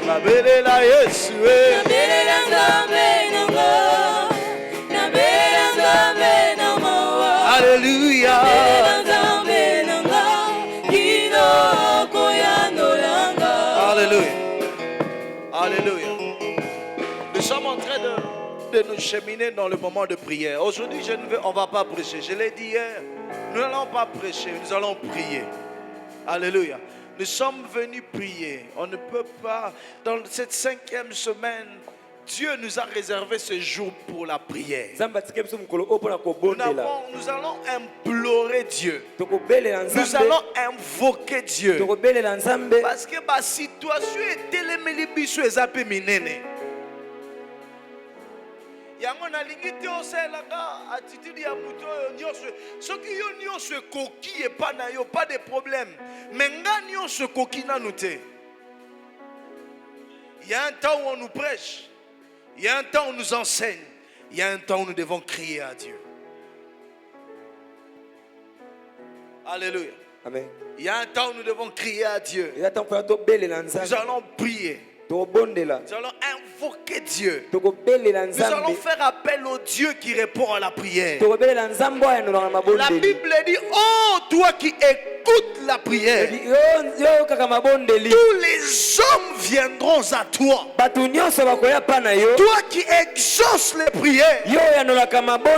nabelela Yesu nabelela Nzambe nanga nabelela Nzambe nanga Alléluia nabelela Nzambe nanga kinoko yandolanga. Alléluia. Alléluia. Nous sommes en train de nous cheminer dans le moment de prière. Aujourd'hui, on ne va pas prêcher. Je l'ai dit hier, nous n'allons pas prêcher, nous allons prier. Alléluia. Nous sommes venus prier. On ne peut pas, dans cette 5e semaine, Dieu nous a réservé ce jour pour la prière. Nous allons implorer Dieu. Nous allons invoquer Dieu. Parce que la situation est tellement minene. Yango na lingiti oselaka attitude ya muto nyonso soki yo nyonso ekoki epa na yo pas de problème mais nga nyonso ekoki nanu te. Il y a un temps où on nous prêche, il y a un temps où on nous enseigne, il y a un temps où nous devons crier à Dieu. Alléluia. Amen. Il y a un temps où nous devons crier à Dieu. Nous allons prier. Nous allons invoquer Dieu. Nous allons faire appel au Dieu qui répond à la prière. La Bible dit, oh toi qui écoutes la prière, tous les hommes viendront à toi. Toi qui exauces les prières,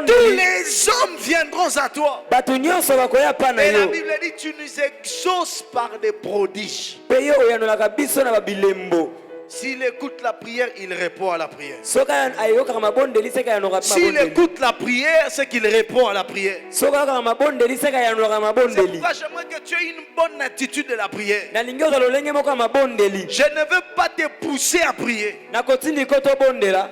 tous les hommes viendront à toi. Et la Bible dit, tu nous exauces par des prodiges. S'il écoute la prière, il répond à la prière. S'il écoute la prière, c'est qu'il répond à la prière. C'est pourquoi j'aimerais que tu aies une bonne attitude de la prière. Je ne veux pas te pousser à prier,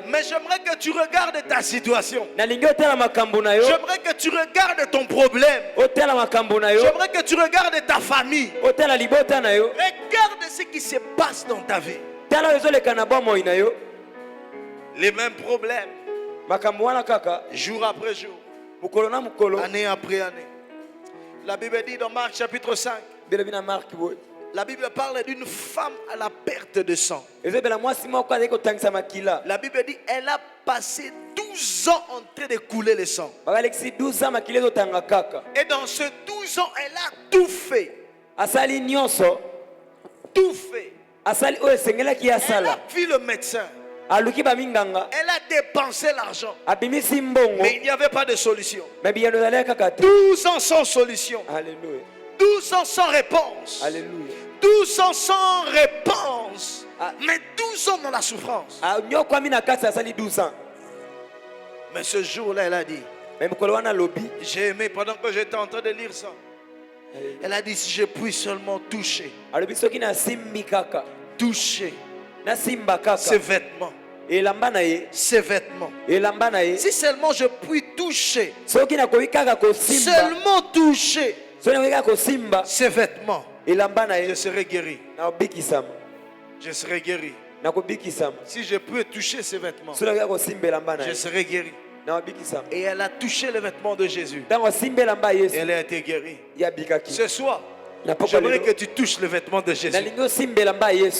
mais j'aimerais que tu regardes ta situation. J'aimerais que tu regardes ton problème. J'aimerais que tu regardes ta famille. Regarde ce qui se passe dans ta vie. Les mêmes problèmes, jour après jour, année après année. La Bible dit dans Marc chapitre 5, la Bible parle d'une femme à la perte de sang. La Bible dit elle a passé 12 ans en train de couler le sang. Et dans ces 12 ans, elle a tout fait. Tout fait. Elle a vu le médecin. Elle a dépensé l'argent. Mais il n'y avait pas de solution. 12 ans sans solution. 12 ans sans réponse. 12 ans sans réponse. Mais 12 ans dans la souffrance. Mais ce jour-là, elle a dit, j'ai aimé pendant que j'étais en train de lire ça. Elle a dit, si je puis seulement toucher ses vêtements. Ses vêtements. Si seulement je puis toucher, seulement toucher ses vêtements, je serai guéri. Je serai guéri. Si je peux toucher ses vêtements, je serai guéri. Et elle a touché les vêtements de Jésus. Et elle a été guérie. Ce soir, j'aimerais que tu touches les vêtements de Jésus.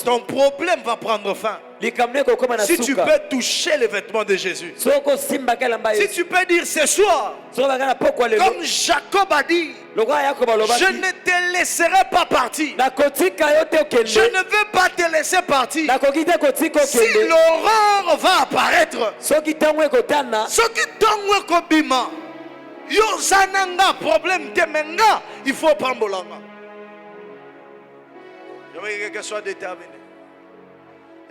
Ton problème va prendre fin. Si tu peux toucher les vêtements de Jésus. Si tu peux dire ce soir, comme Jacob a dit, je ne te laisserai pas partir. Je ne veux pas te laisser partir. Si l'aurore va apparaître, problème il faut prendre l'angle. J'aimerais que quelqu'un soit déterminé.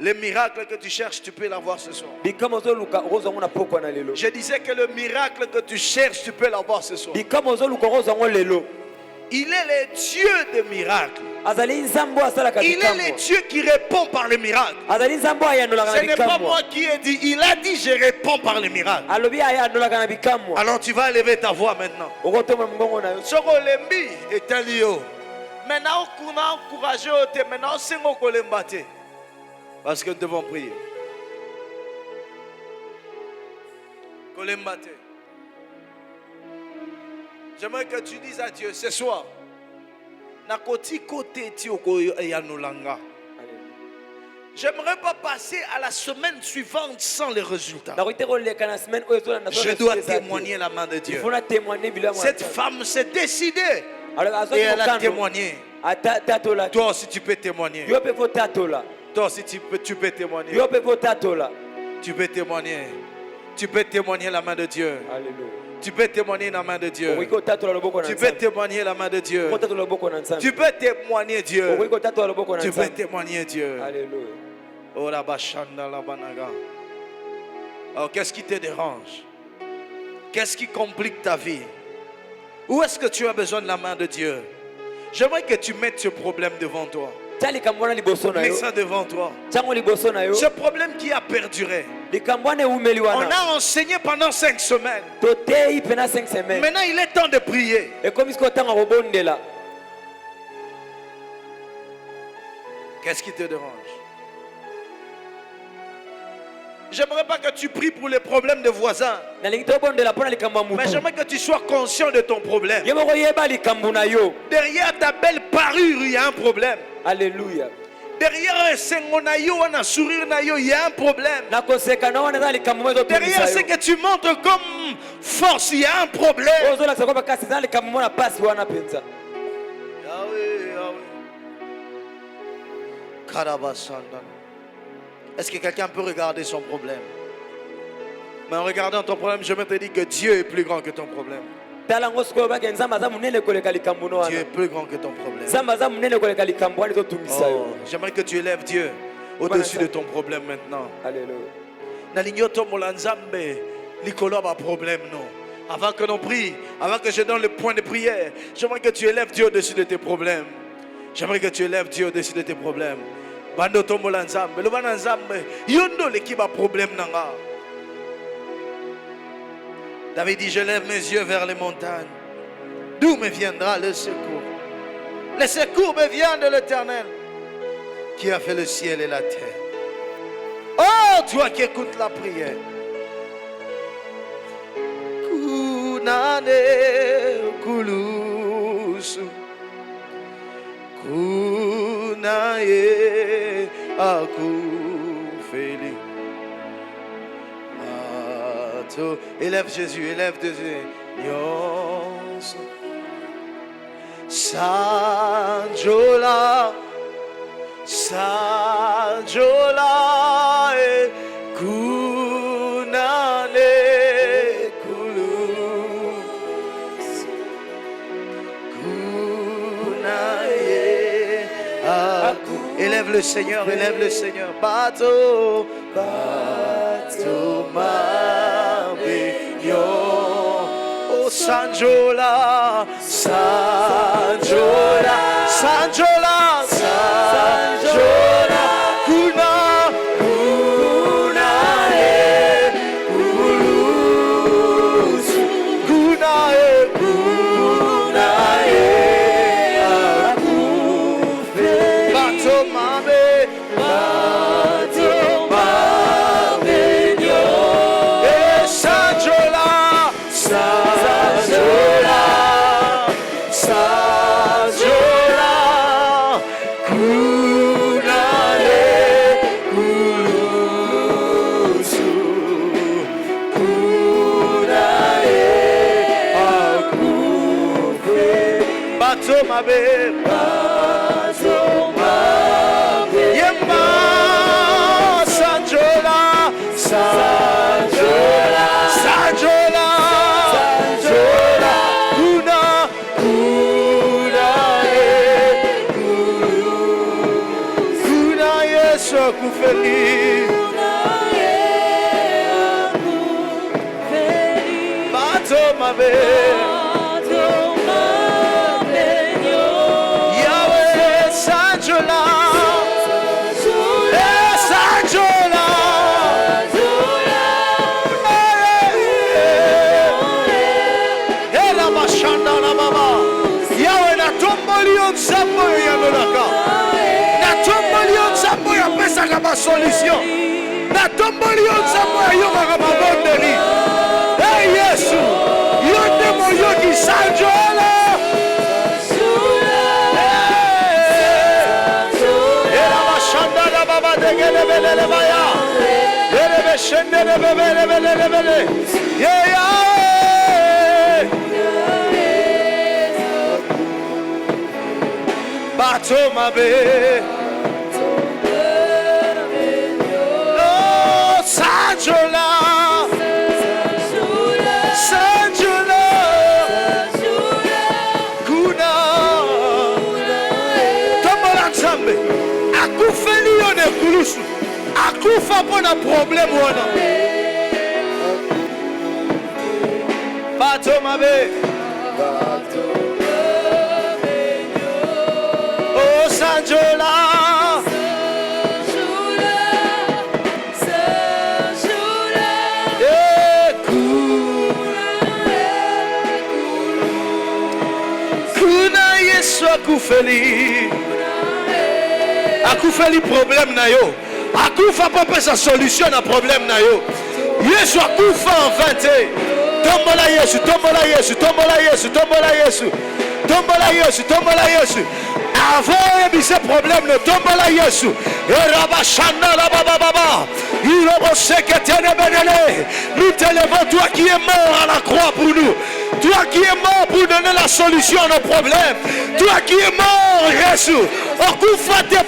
Les miracles que tu cherches, tu peux l'avoir ce soir. Je disais que le miracle que tu cherches, tu peux l'avoir ce soir. Il est le Dieu des miracles. Il est le Dieu qui répond par les miracles. Ce n'est pas moi qui ai dit. Il a dit je réponds par les miracles. Alors tu vas élever ta voix maintenant. Soko lembi etalio. Maintenant on a encouragé au thé. Maintenant c'est mon kolembate. Parce que nous devons prier. Kolembate. J'aimerais que tu dises à Dieu ce soir. J'aimerais pas passer à la semaine suivante sans les résultats. Je dois témoigner la main de Dieu. Cette femme s'est décidée et elle a témoigné. Toi aussi tu peux témoigner. Toi aussi tu peux témoigner. Tu peux témoigner. Tu peux témoigner la main de Dieu. Tu peux témoigner la main de Dieu. Tu peux témoigner la main de Dieu. Tu peux témoigner Dieu. Tu peux témoigner Dieu. Alléluia. Alors qu'est-ce qui te dérange? Qu'est-ce qui complique ta vie? Où est-ce que tu as besoin de la main de Dieu? J'aimerais que tu mettes ce problème devant toi. Mets ça devant toi. Ce problème qui a perduré. On a enseigné pendant 5 semaines. Maintenant il est temps de prier. Qu'est-ce qui te dérange? J'aimerais pas que tu pries pour les problèmes de voisins. Mais j'aimerais que tu sois conscient de ton problème. Derrière ta belle parure, il y a un problème. Alléluia. Derrière un sourire, il y a un problème. Derrière ce que tu montres comme force, il y a un problème. Est-ce que quelqu'un peut regarder son problème? Mais en regardant ton problème, je me te dis que Dieu est plus grand que ton problème. Dieu est plus grand que ton problème. Oh, j'aimerais que tu élèves Dieu au-dessus de ton problème maintenant. Alléluia. Avant que l'on prie, avant que je donne le point de prière, j'aimerais que tu élèves Dieu au-dessus de tes problèmes. J'aimerais que tu élèves Dieu au-dessus de tes problèmes. Bando tombola nzambe, le bana nzambe, yondo l'équipe problème nanga. David dit, je lève mes yeux vers les montagnes. D'où me viendra le secours? Le secours me vient de l'Éternel, qui a fait le ciel et la terre. Oh, toi qui écoutes la prière. Kunane kulusu. Kunaye akufeli. Mato. Élève Jésus, élève Jésus. Nyonso. Sanjola. Sanjola. Kunane kulusu. Kunaye. Élève le Seigneur, élève le Seigneur. Bateau, bateau, ma oh, Sanjola, Sanjola, Sanjola, Sanjola, Kuna, Kuna, Kulus, Kuna, Kuna, Yemba Sanjola, Sanjola, Sanjola, Sanjola, Kuna, Kuna, Kuna, Yesu akufeli. Bato mabe. Solution. Na tomboli nzambo ayokaka mabondeli. Hey Yesu, yo nde moyoki sanjola. Era mashanda na baba degele. Akufa pona problem wana. Bato mabe. Oh Sanjola. Kuna Yesu akufeli problème na yo. Akufa papa sa solution na problème na yo. Yesu akufa en vérité. Tombola Yesu, tombola Yesu, tombola Yesu, tombola Yesu. Tombola Yesu, tombola Yesu. Avant de ce problème, ne tombola Yesu. Et rabashana la baba baba. Il obose que nous t'élevons, toi qui es mort à la croix pour nous. Toi qui es mort pour donner la solution à nos problèmes. Toi qui es mort, Yesu. Okufa te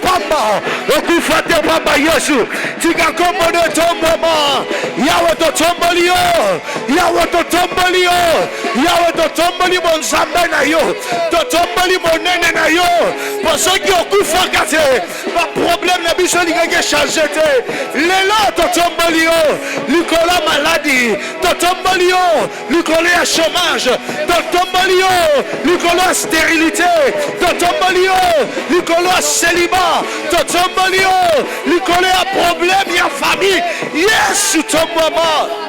pamba Yesu. Tika komodo tomboma. Yawe to tombolio. Yawe to tombolio. Yawe to tomboli mon zambe na yo. To tomboli mon nene na yo. Pour ceux qui okufa kate. Pas problème na biso lingage changer te. Lelo to tombolio. Nicolas maladie. To tombolio. Nicolas chômage. To tombolio. Nicolas stérilité. To tombolio. Nicolas célibat, Totombolio, Nicolas problème, il y a famille. Yes, Totombolio.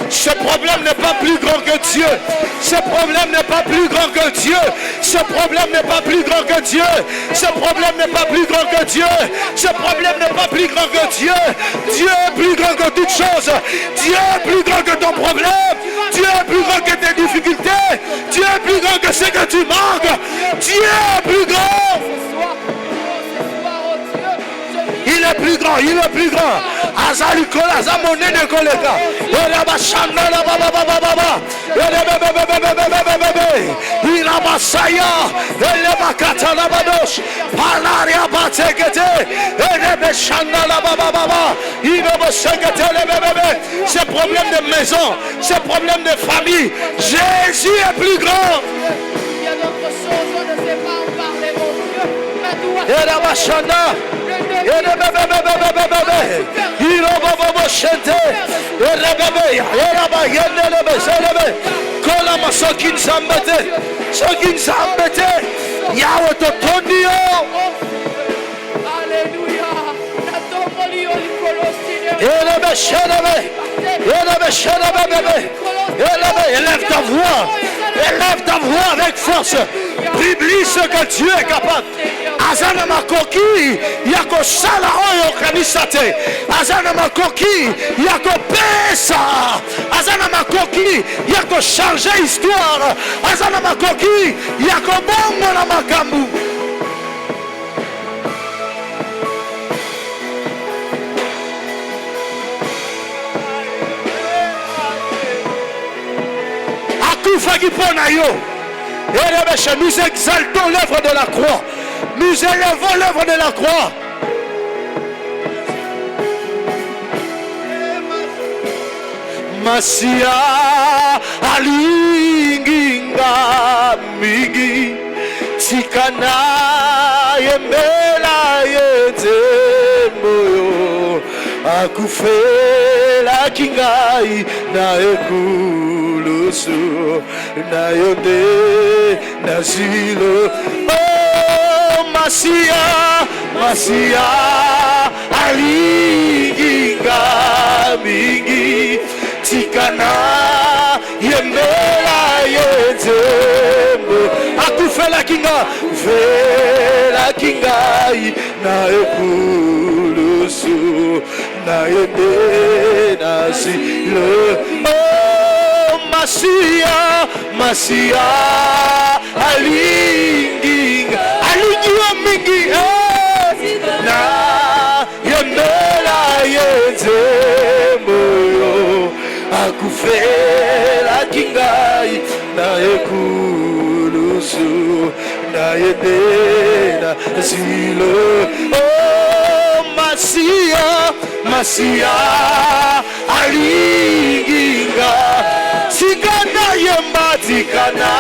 Ce problème n'est pas plus grand que Dieu. Ce problème n'est pas plus grand que Dieu. Ce problème n'est pas plus grand que Dieu. Ce problème n'est pas plus grand que Dieu. Ce problème n'est pas plus grand que Dieu. Dieu est plus grand que toutes choses. Dieu est plus grand que ton problème. Dieu est plus grand que tes difficultés. Dieu est plus grand que ce que tu manques. Dieu est plus grand. Il est plus grand, il est plus grand. Azalikola, Azamone de Kolega. Erabashana baba baba baba. Irabasaya. Elebakata labadosh. Palaria batekete. Erebeshana baba baba. Inobosekete lebebebe. Ces problèmes de maison, ces problèmes de famille. Jésus est plus grand. Il y a d'autres choses, on ne sait pas en parler, mon Dieu. Mais toi, Erabashana. Élève ta voix. Élève ta voix avec force. Publie ce que Dieu est capable. Azana makoki yako sala oyo kanisa te. Azana makoki yako pesa. Azana makoki yako changer histoire. Azana makoki yako bongo na makambu. Nous exaltons l'œuvre de la croix. Nous élevons l'œuvre de la croix. Masia alinginga migi tikana yemela yete moyo akufela kingai na ekulusu na yonde na zilo. Oh Masia, Masia alinginga mingi tikana yemela yezembo akufela kinga vela kingai na ekulusu na yonde na zilo. Oh Masia, Masia alingi wa mingi na yembela yenze moyo akufela kingai na ekulusu na yedena zilo. Oh Masia alinginga tikana yemba tikana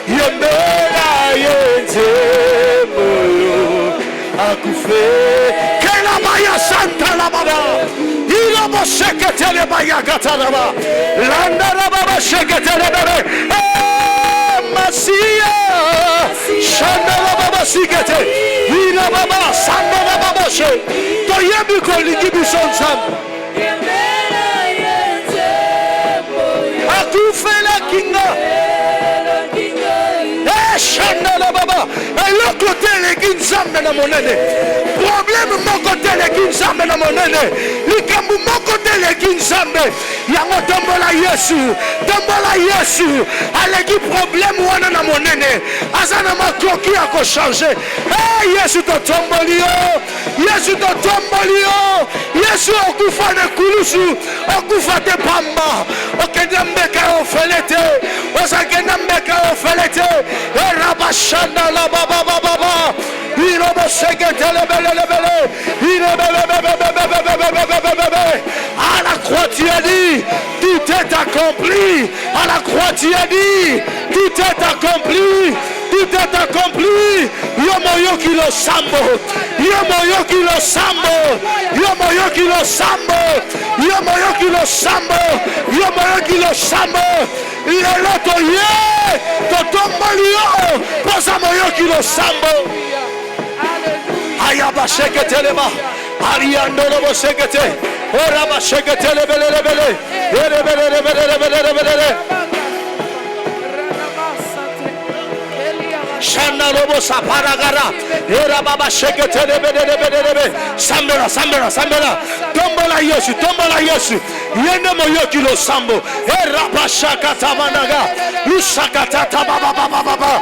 yembela yenze moyo akufe kela baya santa la baba ila boseketele baya gatalaba landa la baba seketele bebe. Masia shanda la baba sikete ila baba sanda la baba she to yebi ko ligibi sonsam akufela kinga shanda la baba elo côté les kinzambe na monene problème mon côté les kinzambe na monene likambu mon côté les kinzambe yango tombola Yesu aleki problème wana na monene azana makoki ya ko changer. Yesu to tomboli yo Yesu okufa na kulusu okufa te pamba okende mbeka ofelete osakenda mbeka ofelete rabashanda la baba irobo seketele belele à la croix tu as dit tout est accompli. À la croix tu as dit tout est accompli. Yomoyo kilo sambo il est là toye totombolio posa moyo kilo sambo ayaba sheketeleba ariandolo bo sekete ora ba sheketele belele Shanda robo saparagara era baba sheketele belele sambela tombola Yesu yende moyo kilo sambo era bashaka tabanaga usakata baba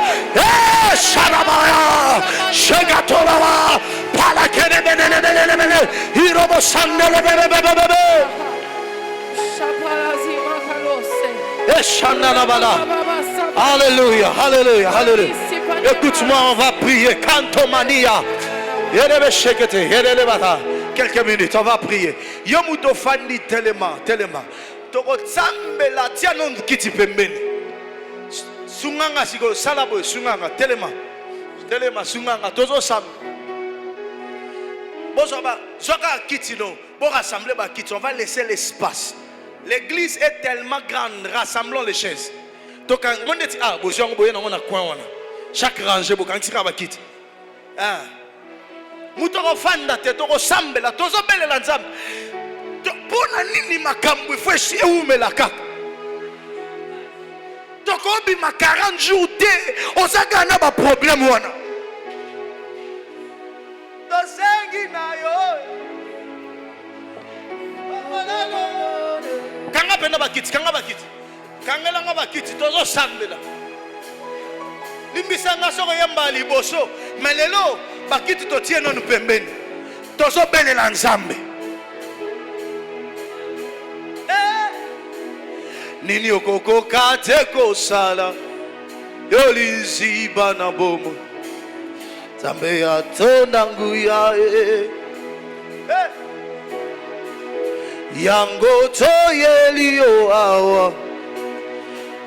sharabaya shegatola pala kene belele irobo sandele belele Alléluia. Écoute-moi, on va prier. Cantomania. Quelques minutes, on va prier. Yomuto fandi telema. Toko tsambela tianon kiti pembeni. Sunganga siko salabo sunganga telema sunganga tozo sam. Bozoba zoka kiti no. Bon rassembler ba kiti, on va laisser l'espace. L'église est tellement grande, rassemblons les chaises. Donc on dit bozion boye na mona coin wana. Chaque rangée bo kan tika ba kiti. Mutoko fanda te toko sambela tozo belela nzambe. Pona nini makambo ifweshi eumela kaka. Toko bi ma 40 jours te osaka na ba problème wana. Dosengi na yo. Kanga penda bakiti kangela bakiti tozo sambela limbisa soko yamba liboso melelo bakiti totie nonu pembeni tozo belela nzambe nini okokoka te kosala yoliziba na bomo nzambe atonda nguya yango toyelio awa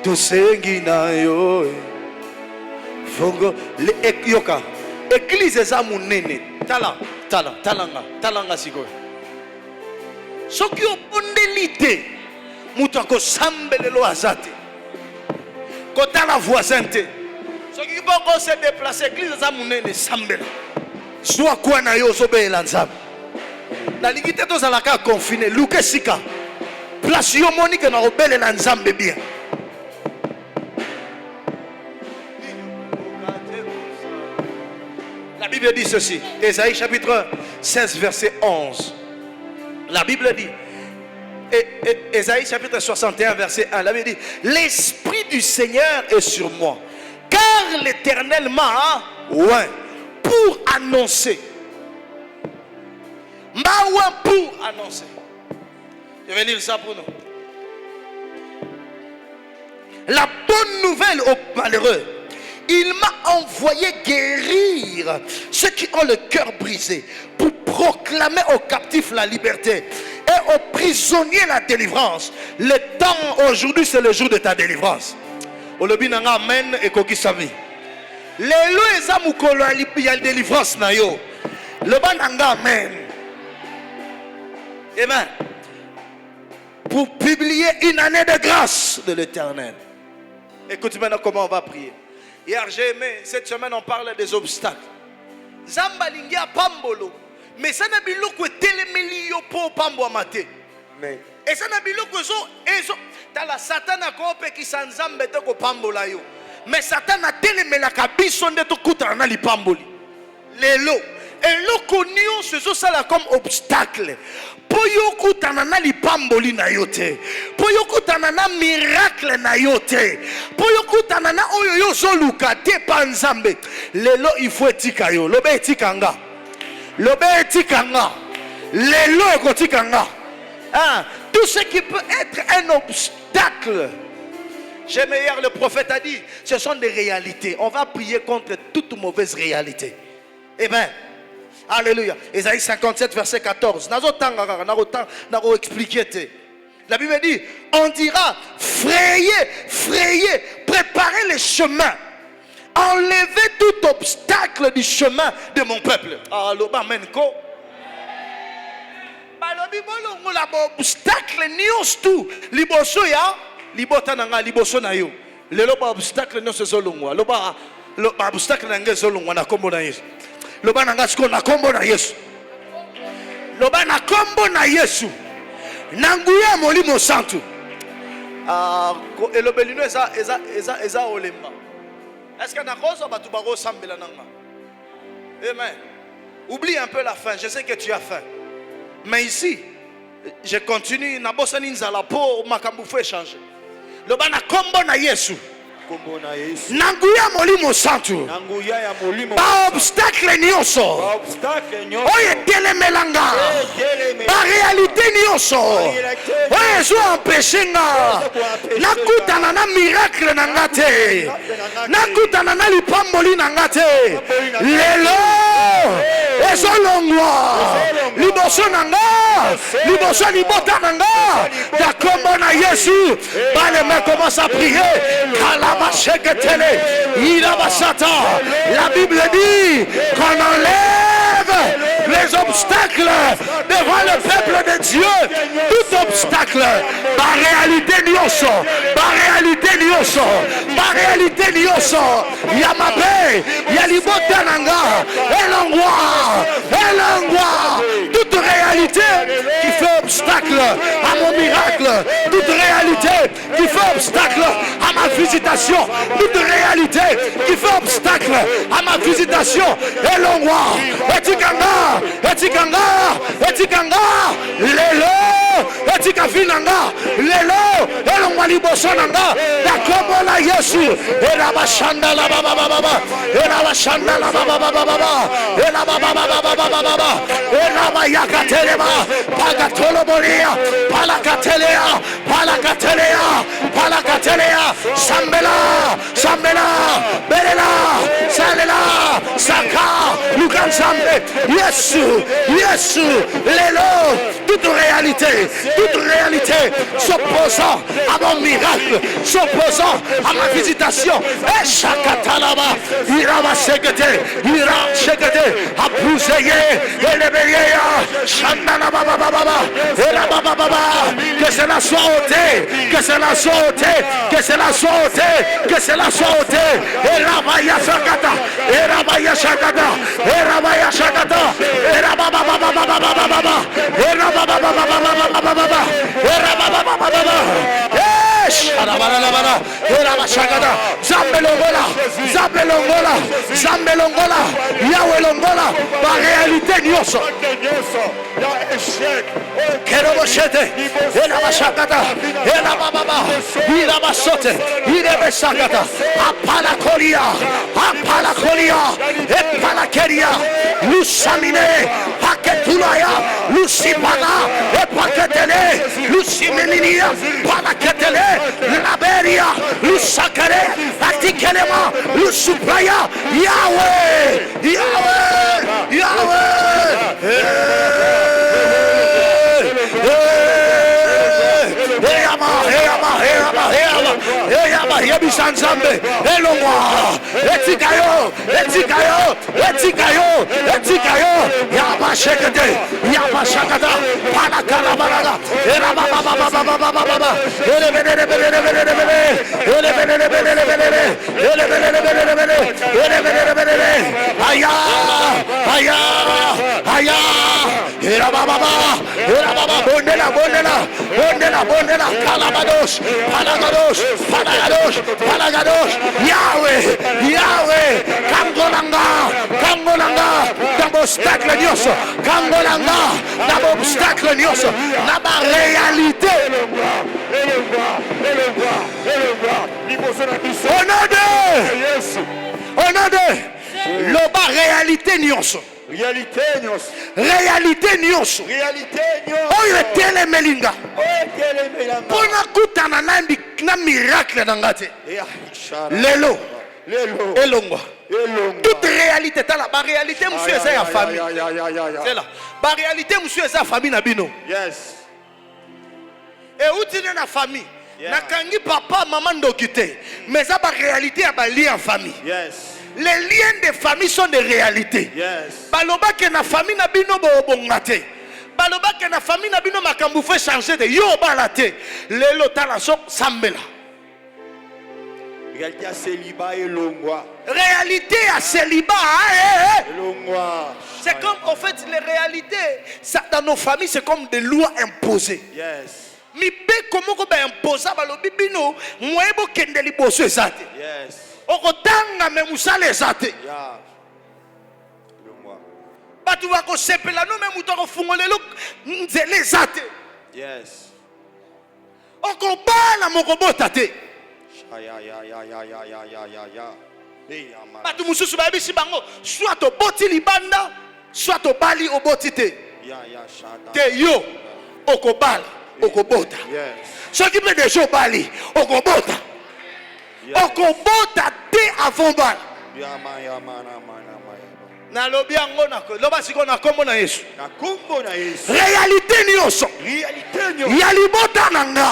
tosengi na yo fongo le yoka église za munene talanga sikoyo soki obondeli te mutu akosambelelo aza te kotala voisin te soki boko se déplace église za munene sambela zwa kwa na yo ozobeyela nzambe nalingi te tozalaka confiné luke sika place yo monique na obelela nzambe bien. La Bible dit ceci, Ésaïe chapitre 16 verset 11. La Bible dit, et Ésaïe chapitre 61 verset 1, la Bible dit, l'esprit du Seigneur est sur moi. Car l'Éternel m'a oint pour annoncer. M'a oint pour annoncer. Je vais lire ça pour nous. La bonne nouvelle aux malheureux. Il m'a envoyé guérir ceux qui ont le cœur brisé, pour proclamer aux captifs la liberté et aux prisonniers la délivrance. Le temps aujourd'hui, c'est le jour de ta délivrance. Olobinanga amen et kokisami. Lelo eza mukolo ya délivrance na yo. Lobananga amen. Amen. Pour publier une année de grâce de l'Éternel. Écoute maintenant comment on va prier. Hier j'ai aimé, cette semaine on parle des obstacles. Zamba lingia pambolo. Mais ça n'a biloko telemeli yo po pambo amate. Amen. Et ça n'a biloko ezo dans la Satan a kope ki sanzambe te ko pambola yo. Mais Satan a telemela kabiso nde to kuta na li pamboli. Lelo. Et loko nyo sezo sala comme obstacle. Poyo kutana na lipamboli na yote. Poyo kutana na miracle na yote. Poyo kutana na oyo yo zoluka te panzambe. Lelo il faut etika yo. Lobe etikanga. Lobe etikanga. Lelo ekotikanga. Ah, tout ce qui peut être un obstacle. J'aime hier le prophète a dit, ce sont des réalités. On va prier contre toute mauvaise réalité. Amen. Alléluia. Ésaïe 57 verset 14. Nazo expliqué. La Bible dit, on dira, frayez, préparez les chemins. Enlevez tout obstacle du chemin de mon peuple. Alléluia. Amen. Obstacle nios tout. Liboso ya, libota nanga liboso na yo. Lelo ba obstacle no se zolongwa. Loba obstacle nanga zolongwa na kombo na Yesu. Loba nanga siko na kombo na Yesu. Loba na kombo na Yesu. Nanguya molimo santu. Elobelino eza olemba. Est-ce que na kozo batu baro sambela nanga? Amen. Oublie un peu la fin. Je sais que tu as faim. Mais ici, je continue. Na bosani nzala po makambu fo échanger. Loba na kombo na Yesu. Nanguya molimo santu. Ba obstacle nyonso. Oye telemelanga. Ba réalité nyonso. Oye zo empêchenga. Nakutana na miracle nanga te. Nakutana na lipamboli nanga te. Lelo ezolongwa. Liboso nanga. Liboso libota nanga. Da kombo na Yesu. Ba les mains commencent à prier. La Bible dit qu'on enlève les obstacles devant le peuple de Dieu. Tout obstacle, par réalité nioso, par réalité nioso, par réalité nioso. Yamabe, Yalibotananga, Elangwa, toute réalité qui fait obstacle à mon miracle, toute réalité qui fait obstacle à ma visitation, toute réalité qui fait obstacle à ma visitation. Elongwa, etikanga, lelo, etikafinanga, lelo, elongwa libosonanga, dakomo la Yesu, elabashanda la baba, elabashanda la baba, elababa, elabayakatelema, pagatolobolia, palakatelea, Sambela, Belela, Salela, Saka, Lukansambe, Yesu, Lelo, toute réalité s'opposant à mon miracle, s'opposant à ma visitation, et Shakatalaba, ira shekete, Apouseye, Elebeya, Shandala Baba, que cela soit ôté, que cela soit ôté, et Rabaya Shakata, Yahweh longola, ma réalité nyoso. Keroboshete, ela bashakata, ela baba, ila basote, ila besakata, apala kolia, epala keria, lusamine, paketulaya, lusipana, epaketele, lusimeninia, palaketele, laberia, lusakare, atikelema, lusupraya, Yahweh, Yahweh, Yahweh. Sanzambe, Elongwa, Etikayo, Yabashekete, Yabashakata, Panakalabaraga, Palagados, Yahweh, Kangolanga, d'obstacle nioso, Kangolanga, d'obstacle nioso, la réalité. On a deux, l'oba réalité nioso. Réalité nioso. Oyo tele melinga. Pona kutana na miracle nangate. Lelo. Elongwa. Toute réalité ta la réalité monsieur c'est la famille. C'est là. La réalité monsieur c'est la famille na bino. Yes. Et où tu es na famille? Na kangi papa maman ndokite. Mais ça ba réalité ya ba lien en famille. Yes. Les liens de famille sont des réalités. Yes. Baloba ke na famille na bino bo bongate. Baloba ke na famille na bino makambu fait changer de yo balate. Lelo tala so sambela. Réalité à célibat et longwa. Réalité à célibat et longwa. C'est comme en fait les réalités ça, dans nos familles c'est comme des lois imposées. Yes. Mi pe comment ko ba imposa balobi bino moyebo kende liboso ezate. Yes. Okotanga me musale ezate. Ya. Longwa. Batu wako sepela no me mutoko fungolelo nzele ezate. Yes. Okobala mokobota te. Ya. Batu mususu ba bisi bango soit to boti libanda soit to bali oboti te. Te yo okobala okobota. Ce qui peut déjà bali okobota. Okobota te avant bal. Na lobi yango na ko loba siko na kombo na Yesu. Na kombo na Yesu. Réalité nyoso. Réalité nyoso. Ya libota nanga.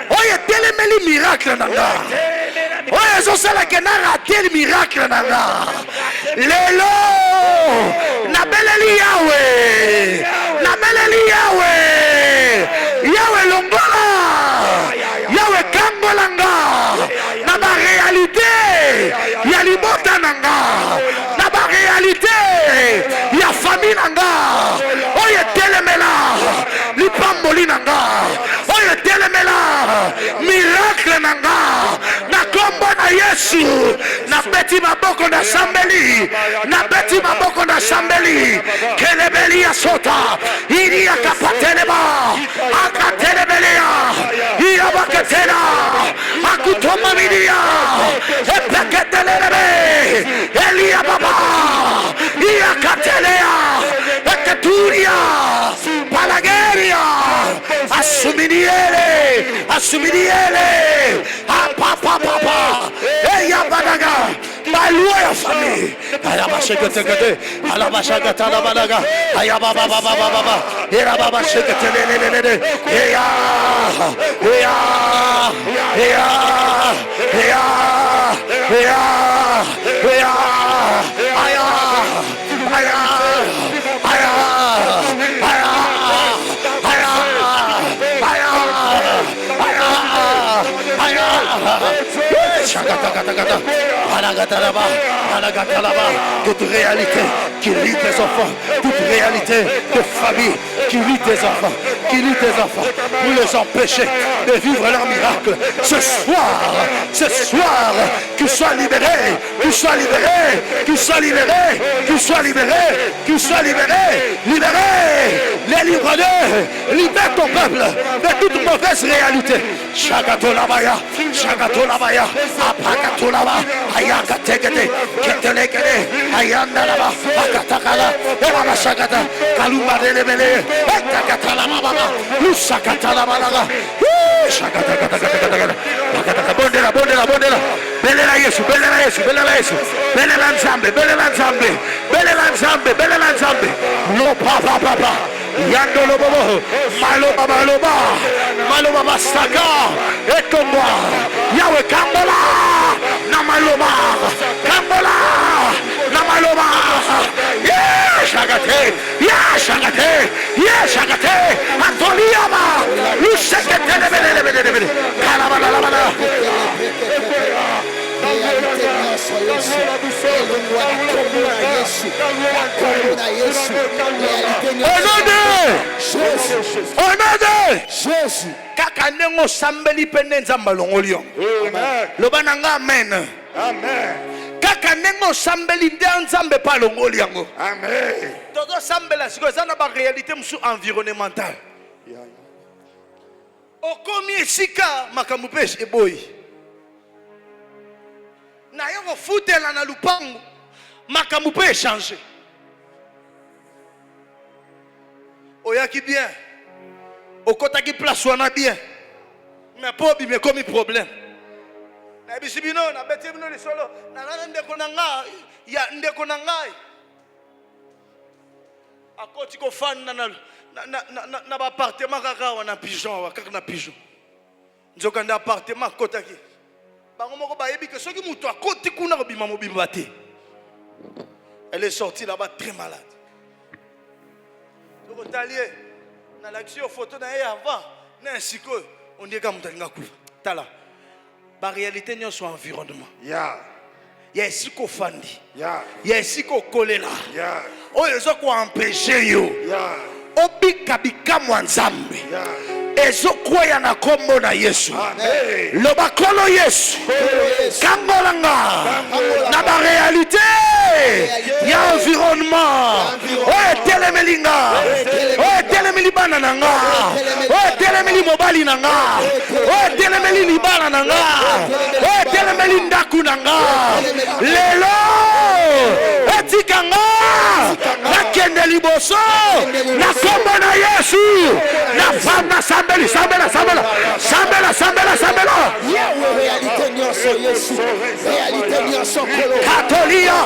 Oye telemeli miracle nanga. Oye zo sala ke na rater miracle nanga. Lelo. Na beleli Yahweh. Na beleli Yahweh. Yahweh longola. Yahweh kangolanga. Na ba réalité. Ya libota nanga. Réalité, il y a famille nanga. Oye telemela, lipamboli nanga. Oye telemela, miracle nanga. Na kombo na Yesu, na beti maboko na sambeli, na beti maboko na sambeli. Kelebeli ya sota, ili ya kapateleba, akatelebelea, iya baketela, akutoma midia, epeketelebe, Elia baba. Ia Catelea, Eketuria, Palageria, Assuminiere, Papa, Eya Badaga, Malua famille, Ayabashekete, Alabashakata Badaga, Ayababa, Erababa Shekete, toute réalité qui lie tes enfants, toute réalité de famille qui lie tes enfants, pour les empêcher de vivre leur miracle. Ce soir, qu'ils soient libérés, qu'ils soient libérés, qu'ils soient libérés, qu'ils soient libérés, qu'ils soient libérés, libérés, les livres d'eux, libère ton peuple de toute mauvaise réalité. Chagatolabaya, Apakatolaba, Ayakatekete, Ketelekele, Ayandalaba, Akatakala, Eva Shagata, Kalumba de Lebele, Ekakatalaba, Lusakatalaba, Shagata, Bondela, Belela Yesu, Belela Nzambe, no papa, Yandolo Maloba Saka, Etomba, Yahweh Kambola, Namaloba, Namaloba, Shagate, Antoliama, Lusekete, Kalabala. Jésus. Kaka nengo sambeli penenza malongolio. Lobananga amen. Amen. Kaka nengo sambeli nzambe pa longoli yango. Amen. Todo sambela siko zana ba réalité musu environnementale. Okomi esika makambo pese eboyi. Na yongo futela na lupango makambo pe changer. Oyaki bien. Okotaki place wana bien. Mais pas bien comme problème. Na bisibino na betibino li solo na ndeko na nga ya ndeko na ngai. Akoti ko fan na ba appartement kaka wana pigeon wa kaka na pigeon. Nzoka nda appartement kotaki. Bango moko bayebi que soki muto akoti kuna ko bima mobimba te. Elle est sortie là-bas très malade. Donc talier na l'action photo na avant na siko on dit comme talinga kufa. Tala. Ba réalité nyo so environnement. Ya siko fandi. Ya siko kolela. Oyo zo ko empêcher yo. Obika bikamo nzambe. Ezokwaya na kombo na Yesu. Loba kolo Yesu. Kangolanga. Na ba réalité. Ya environnement. Oye telemelinga. Oye telemeli bana nanga. Oye telemeli mobali nanga. Oye telemeli libana nanga. Oye telemeli ndaku nanga. Lelo. Etikanga. Nakende liboso. Na kombo na Yesu. Na femme na sambela. Réalité nyonso Yesu. Réalité nyonso kolo. Katolia.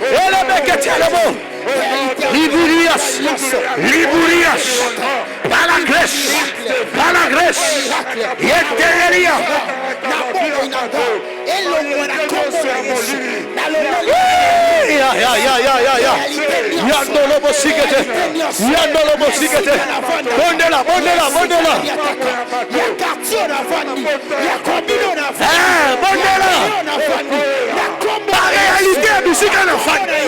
Elebeketielebo. Liburias. Par la grâce. Yeteria. Yandolo bosigete. Bondela. Ya quartier na vandi. Ya combino na vandi. Bondela. Par réalité bisika na vandi.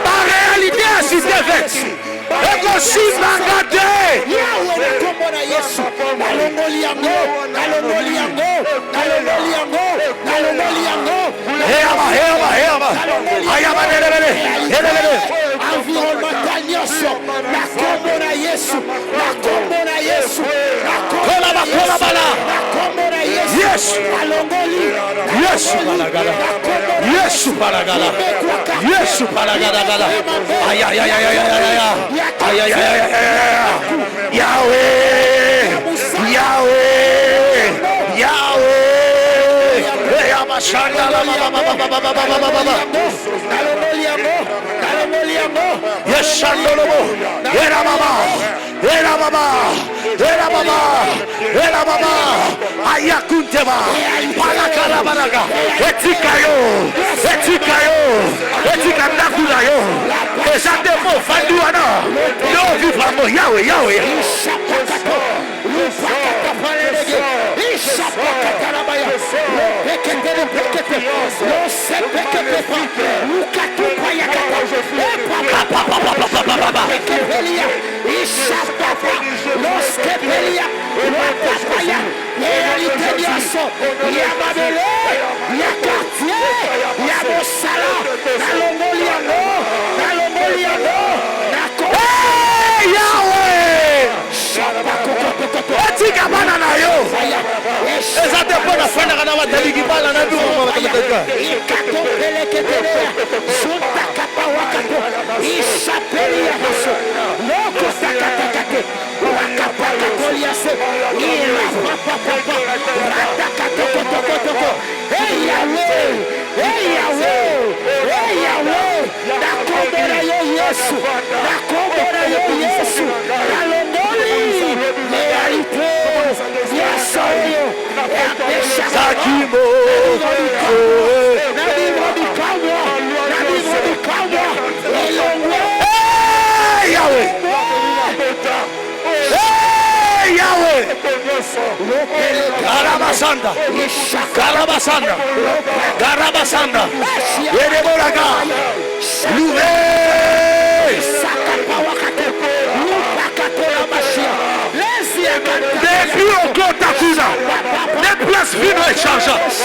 Par réalité assisté avec. Eko simangate. Yawe na kombo na Yesu. Nalongoli yango. Ayaba delele. Environnemental nyonso. Na kombo na Yesu. Kola bala. Yes. Alongoli. Yes. Paragala. Ay. Yahweh. Ayakunteva. Palakalabaga. Etikayo. Etikanakunayo. Ezademo fanduana. No vivamo Yahweh. Garabasanda, Garabasanda, Garabasanda, Yereboraga, Louvé, des filles au Kotakuna, des places vides et changeantes.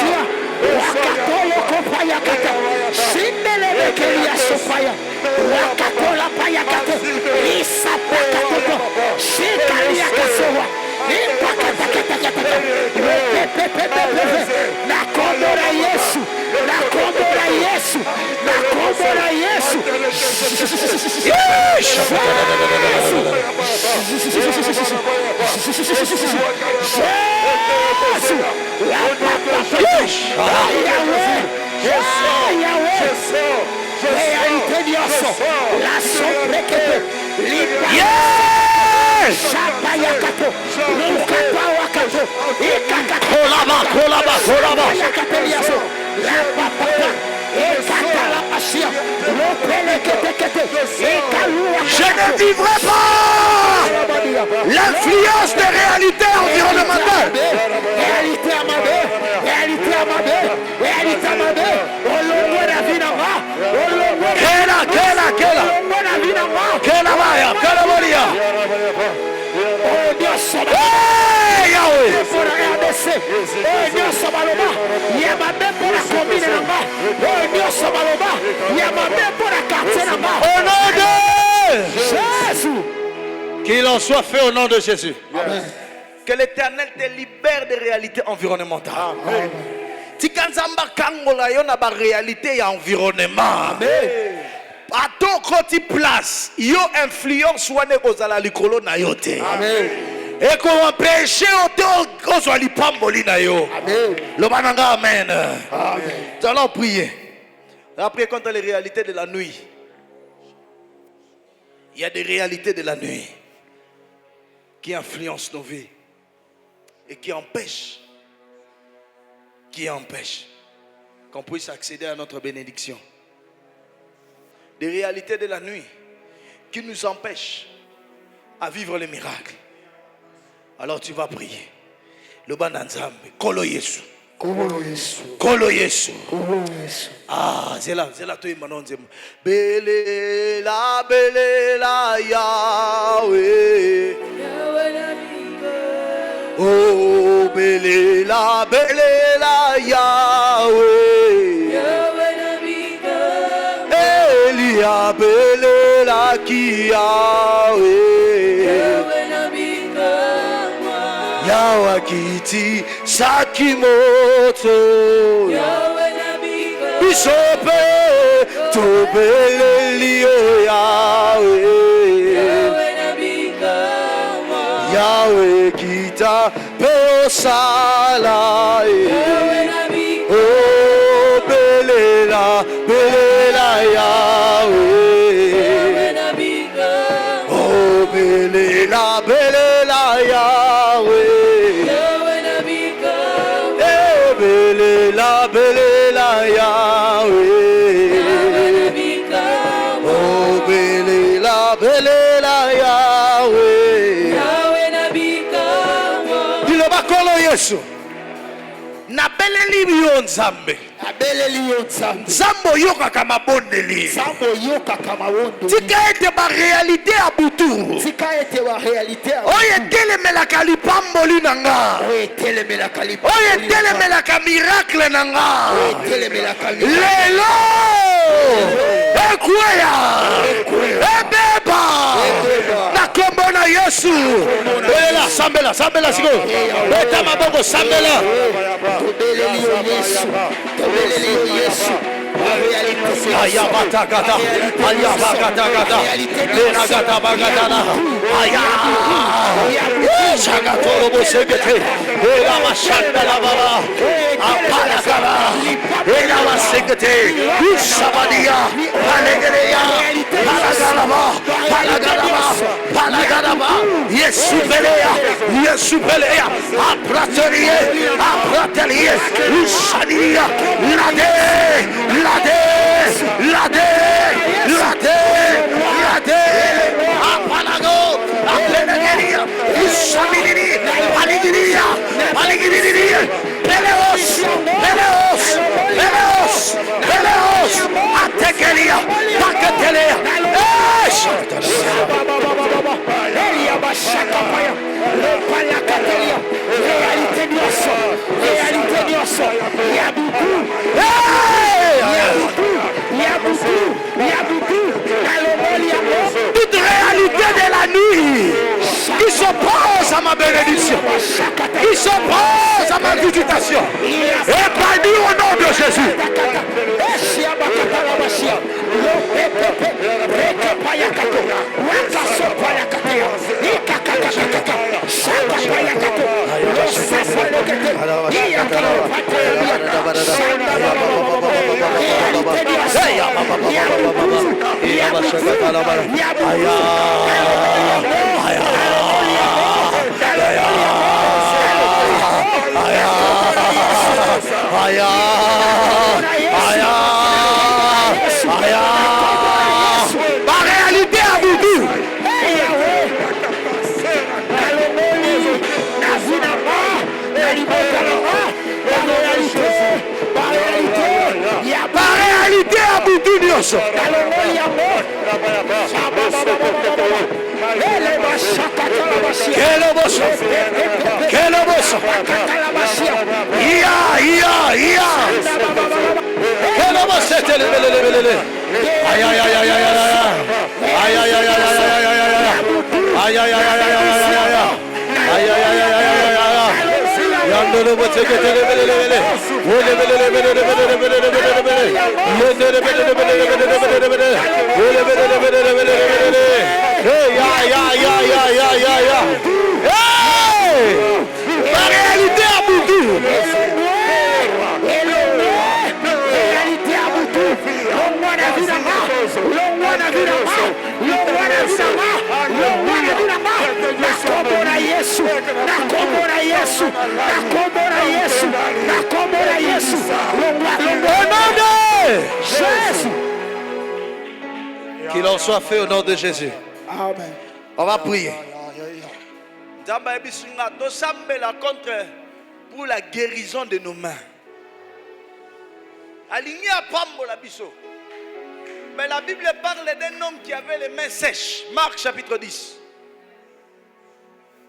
Je ne vivrai pas l'influence des réalités environnementales. Qu'il en soit fait au nom de Jésus. Amen. Que l'Éternel te libère des réalités environnementales. Amen. Tikanzamba kangola yo na ba réalité ya environnement. Amen. Ato koti place yo influence wane kozala likolo na yo te. Amen. Et qu'on empêche auto kozwa lipamboli na yo. Amen. Lobananga amen. Amen. Nous allons prier. Après contre les réalités de la nuit. Il y a des réalités de la nuit qui influencent nos vies et qui empêchent qu'on puisse accéder à notre bénédiction. Des réalités de la nuit qui nous empêchent à vivre les miracles. Alors tu vas prier. Le bananzambe, Kolo Yesu. Kolo Yesu. Ah, c'est là toi manon zem. Belela Yahweh. Oh belela Yahweh. Elia belela ki Yahweh. Yawakiti Sakimoto Bisope Tobelelio Yahweh Yahweh Kita Peosala Oh Belela Yahweh Oh Belela Yahweh Belela Yahweh Oh belela Yahweh Dilo bakolo Yesu na beleli yo nzambe Zambo yoka kama bondeli Tika ete ba réalité a butu Oye telemelaka lipamboli nanga Oye telemelaka miracle nanga Lelo Ekweya Ebeba Na kombo na Yesu. Belela sambela siko. Beta maboko sambela. Yesu. Ayabata gata, ayabata gata, lena gata bagata, aya, shagatoro bosegete, ela mashanda la baba, apala gala, ela masegete, usabadia, alegreya, palagalaba, Yesu pelea, aprateliye, usadia, lade, apalago, apelegeria, usamini, alegria, peleos, atekelia, pakatelea, toute réalité de la nuit qui s'oppose à ma bénédiction, qui s'oppose à ma visitation, est bannie au nom de Jésus. Ma réalité à vous dire. Ma réalité à vous dire. La réalité à Boutou. Qu'il en soit fait au nom de Jésus. Amen. On va prier. Pour la guérison de nos mains. Aligné à Pambola Bisso. Mais la Bible parle d'un homme qui avait les mains sèches. Marc chapitre 10.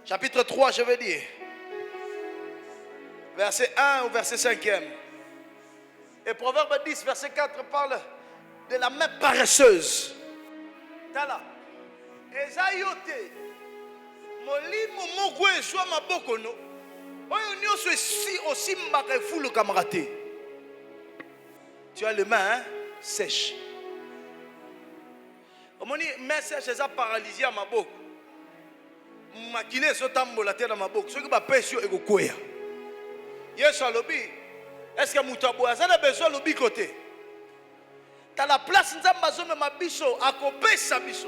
Chapitre 3, je veux dire. Verset 1 au verset 5e. Et Proverbe 10, verset 4 parle de la main paresseuse. Tala. Ezayote. Molimo mogwe soit ma bokono. Oyo nyoso si aussi mbarefu le camarade. Tu as les mains sèches. Omoni main sèche eza paralysé à ma boko. Makile so tambola te na maboko. Soki ba pesio ekokwea. Yesu alobi. Est-ce que mutabo azana besoin lobi côté? T'as la place nzamba zo ma biso akopesa biso.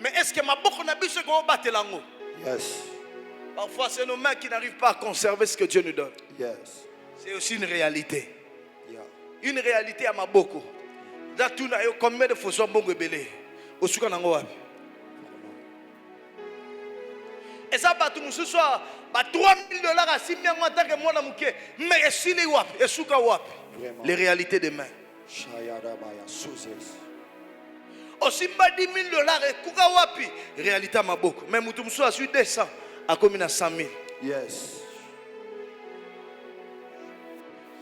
Mais est-ce que ma boko na biso ko batelango? Yes. Parfois c'est nos mains qui n'arrivent pas à conserver ce que Dieu nous donne. Yes. C'est aussi une réalité. Yeah. Une réalité à ma boko. Datuna yo combien de fois bongo belé. Osuka nango wapi? Et ça va tout ce soir, $3,000 à 6 000 en tant que moi muke. Mais est-ce les wapi? Esuka wapi? Les réalités des mains. Aussi m'a $10,000 et kuka wapi? Réalité à ma boko. Mais mutu muso a su 200 à combien 100 000. Yes.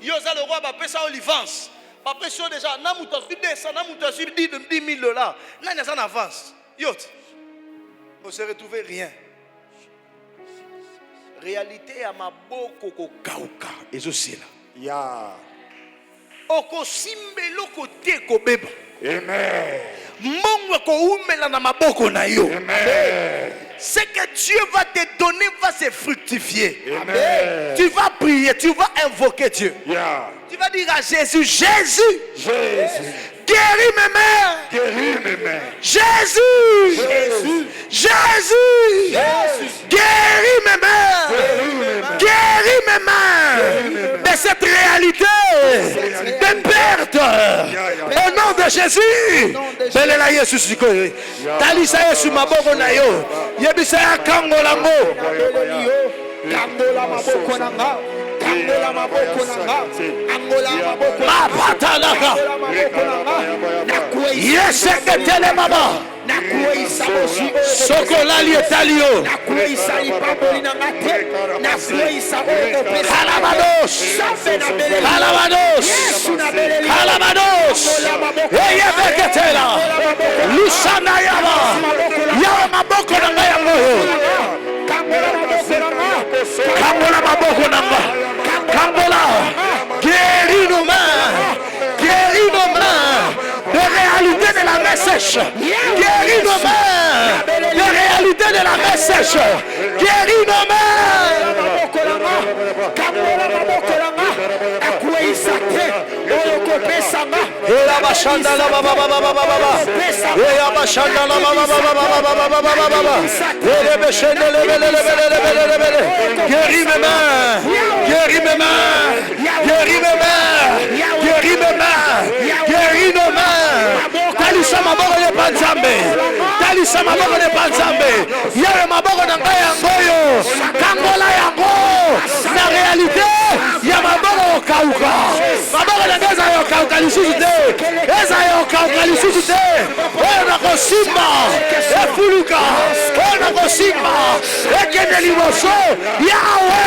Yosa le roi va payer ça olivance. Va payer ça déjà. Na mutu a su 200, na mutu a su $10,000. Na n'y a ça en avance. Yot. ne se retrouver rien. Réalité à ma boko ko kauka et aussi là. Ya. Oko simbelo ko te ko beba. Amen. Mongo ko umela na maboko na yo. Amen. Ce que Dieu va te donner va se fructifier. Amen. Tu vas prier, tu vas invoquer Dieu. Ya. Tu vas dire à Jésus, Jésus, Jésus. guéris mes mains. Guéris mes mains. Jésus, Jésus. Jésus, Jésus. guéris mes mains. Guéris mes mains. Guéris mes mains de cette réalité de perte. Au nom de Jésus. Belela Yesu sikoyo. Talisa Yesu maboko na yo. Yebisa ya kangola ngo. Kangola maboko nanga. Kangola maboko nanga. Angola maboko nanga. Mapatalaka. Yeseketele mama. Sokolali etalio. Kalabados. Kalabados. Kalabados. Eyebeketela. Lusana yaba. Yawa maboko nanga yango. Kangola maboko nanga. Kangola. Guéris nos mains. Guéris nos mains. De réalité de la main sèche. Guéris nos mains. De réalité de la main sèche. Guéris nos mains. Guéris mes mains. Guéris mes mains. Guéris mes mains. Guéris mes mains. Guéris nos mains. Talisa maboko de panzambe. Talisa maboko de panzambe. Yawe maboko na ngai yangoyo. Kangola yango. Na réalité, ya maboko kauka. Maboko na ngai zayo kauka lisusu te. Eza yo kauka lisusu te. Ona kosimba. Efuluka. Ona kosimba. Ekende liboso. Yawe.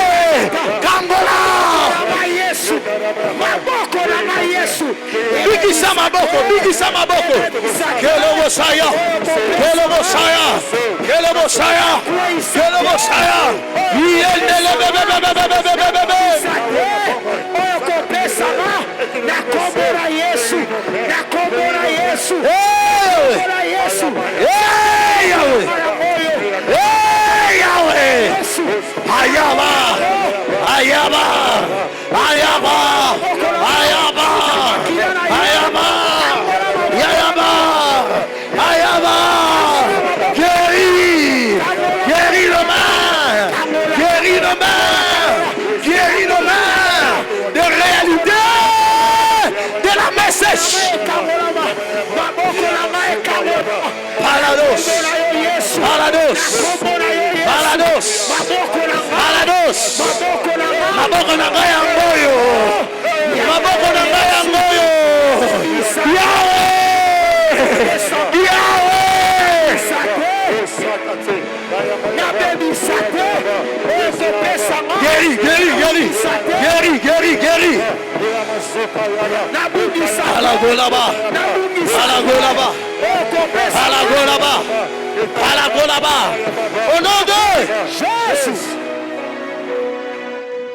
Kangola. Yesu. Maboko na Yesu. Bigisa maboko. Bigisa maboko. Kelo Mosaya. Kelo Mosaya. Kelo Mosaya. Kelo Mosaya. Yendele bebe. Nakobora Yesu. Nakobora Yesu. Nakobora Yesu. Yahweh. Yahweh. Ayaba. Ayaba. Ayaba. Ayaba. Ayaba. Ayaba. Ayaba. Guéris. Guéris nos mains. Guéris nos mains. Guéris nos mains. De réalité. De la main sèche. Palados. Palados. Palados. Palados. Maboko na ngai yangoyo. Maboko na ngai yangoyo. Yahweh. Yahweh. Guéris, guéris, guéris. Guéris, guéris, guéris. Alagolaba. Alagolaba. Alagolaba. Alagolaba. Au nom de Jésus.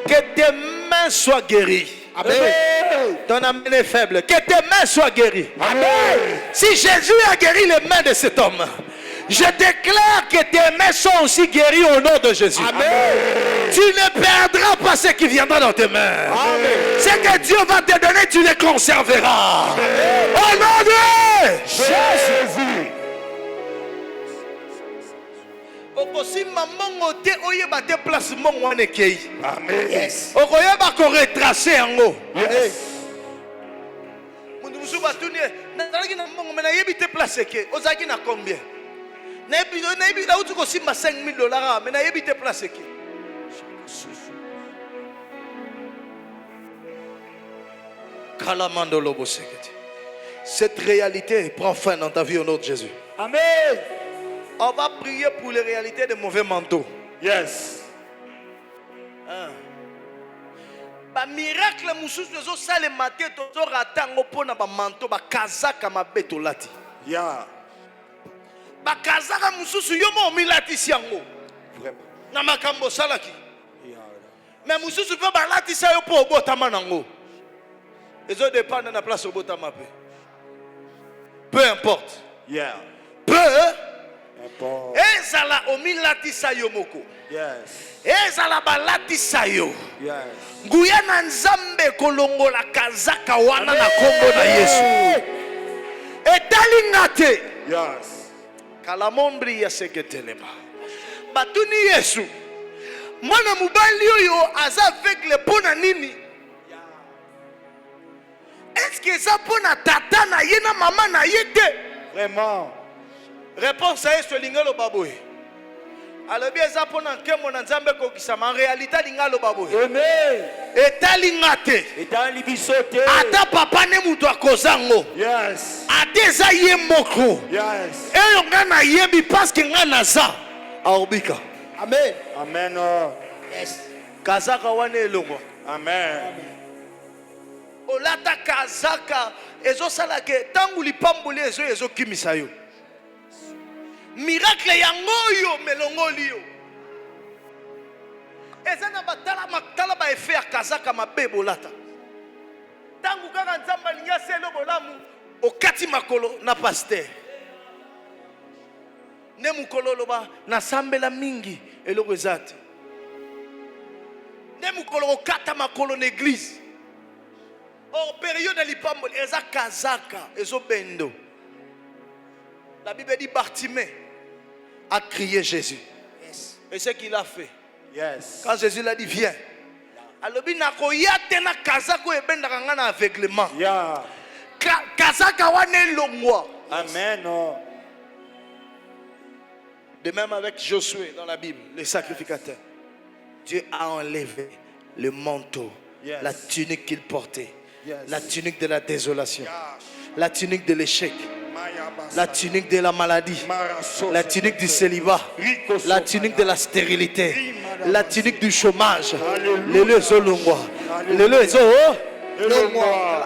Que tes mains soient guéries. Amen. Ton âme est faible. Que tes mains soient guéries. Amen. Si Jésus a guéri les mains de cet homme, je déclare que tes mains sont aussi guéries au nom de Jésus. Amen. Tu ne perdras pas ce qui viendra dans tes mains. Amen. Ce que Dieu va te donner, tu les conserveras. Amen. Au nom de Jésus. Okosimba mongo te oyeba te place mongo wana ekei. Amen. Yes. Okoyeba ko retracer yango. Yes. Mundu musuba tuni nazalaki na mongo mena yebi te place ekei. Ozaki na combien? Na yebi na utu kosimba $5,000 mena yebi te place ekei. Kalamando lobo seketi. Cette réalité prend fin dans ta vie au nom de Jésus. Amen. On va prier pour les réalités des mauvais manteaux. Yes. Ba miracle mususu zo sale maté to ratango pona ba manteau ba kazaka mabeto lati. Ya. bakazaka mususu yo mo milatisi yango vraiment na makambo salaki mais mususu pe balatisa yo po obotama nango ezo dépendre na place obotama pe peu importe peu ezala omilatisa yo moko ezala balatisa yo nguya na nzambe kolongola kazaka wana na kombo na Yesu etalinga te kala mombri ya seketelema batuni Yesu mwana mobali oyo aza aveugle pona nini est-ce que ça pona tata na ye na mama na ye te vraiment réponse à ce lingalo baboy alobi eza pona nkemo na nzambe kokisama en réalité lingalo baboy amen etalinga te etali biso te ata papa ne mutu akozango ateza ye moko eyo nga na yebi parce que nga naza aobika amen amen kazaka wana elongo amen olata kazaka ezosala ke tangu lipamboli ezokimisa yo miracle yango yo melongoli yo eza na batala ba effet ya kazaka mabe bolata tangu kaka nzamba linya selo bolamu okati makolo na pasteur ne mukolo loba na sambela mingi eloko ezate ne mukolo okata makolo na église en période lipamboli eza kazaka ezobendo. La Bible dit Bartimée a crié Jésus. Et ce qu'il a fait. Quand Jésus l'a dit viens. Alors binakoya tena kazako ebenda kangana aveuglement. Kazaka wane longwa. Amen. De même avec Josué dans la Bible, le sacrificateur. Dieu a enlevé le manteau, la tunique qu'il portait, la tunique de la désolation, la tunique de l'échec, la tunique de la maladie, la tunique du célibat, la tunique de la stérilité, la tunique du chômage. Lelo zolongwa. Lelo zo.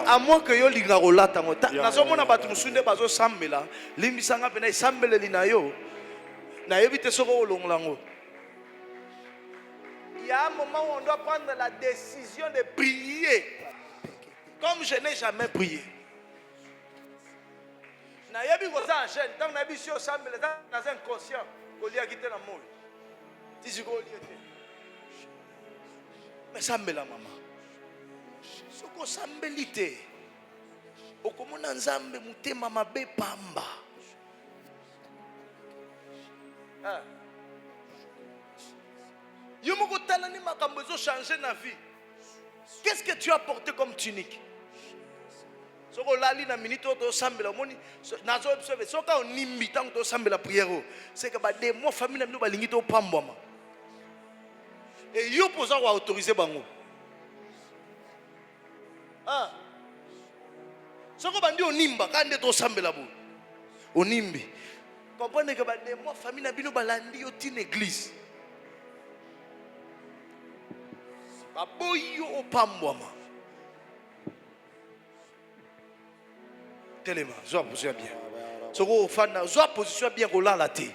À moins que yo linga rolata mota. Nazomona batu musunde bazo sambela, limbisanga pena sambele linayo. Na éviter ce rolongo. Il y a un moment où on doit prendre la décision de prier. Comme je n'ai jamais prié. Na yebi koza en chaîne, tant na bisio sambele dans un conscient, kolia kite na moyo. Tisi ko liete. Mais sambela mama. Soko sambelite. Okomona nzambe mutema mabe pamba. Yomoko talani makambo ezo changer na vie. Qu'est-ce que tu as porté comme tunique? Soko lali na minute to sambela moni nazo observer soka onimbi tant to sambela prière c'est que ba de mo famille na bino balingi to pambwama. Et yo poza wa autoriser bango. Soko bandi onimba kande to sambela bo. Onimbi. Comprenez que moi famille na bino balandi yo tin église. Ba boyo opambwama. Téléma, soit position bien. Soko fana, soit position bien rola la té.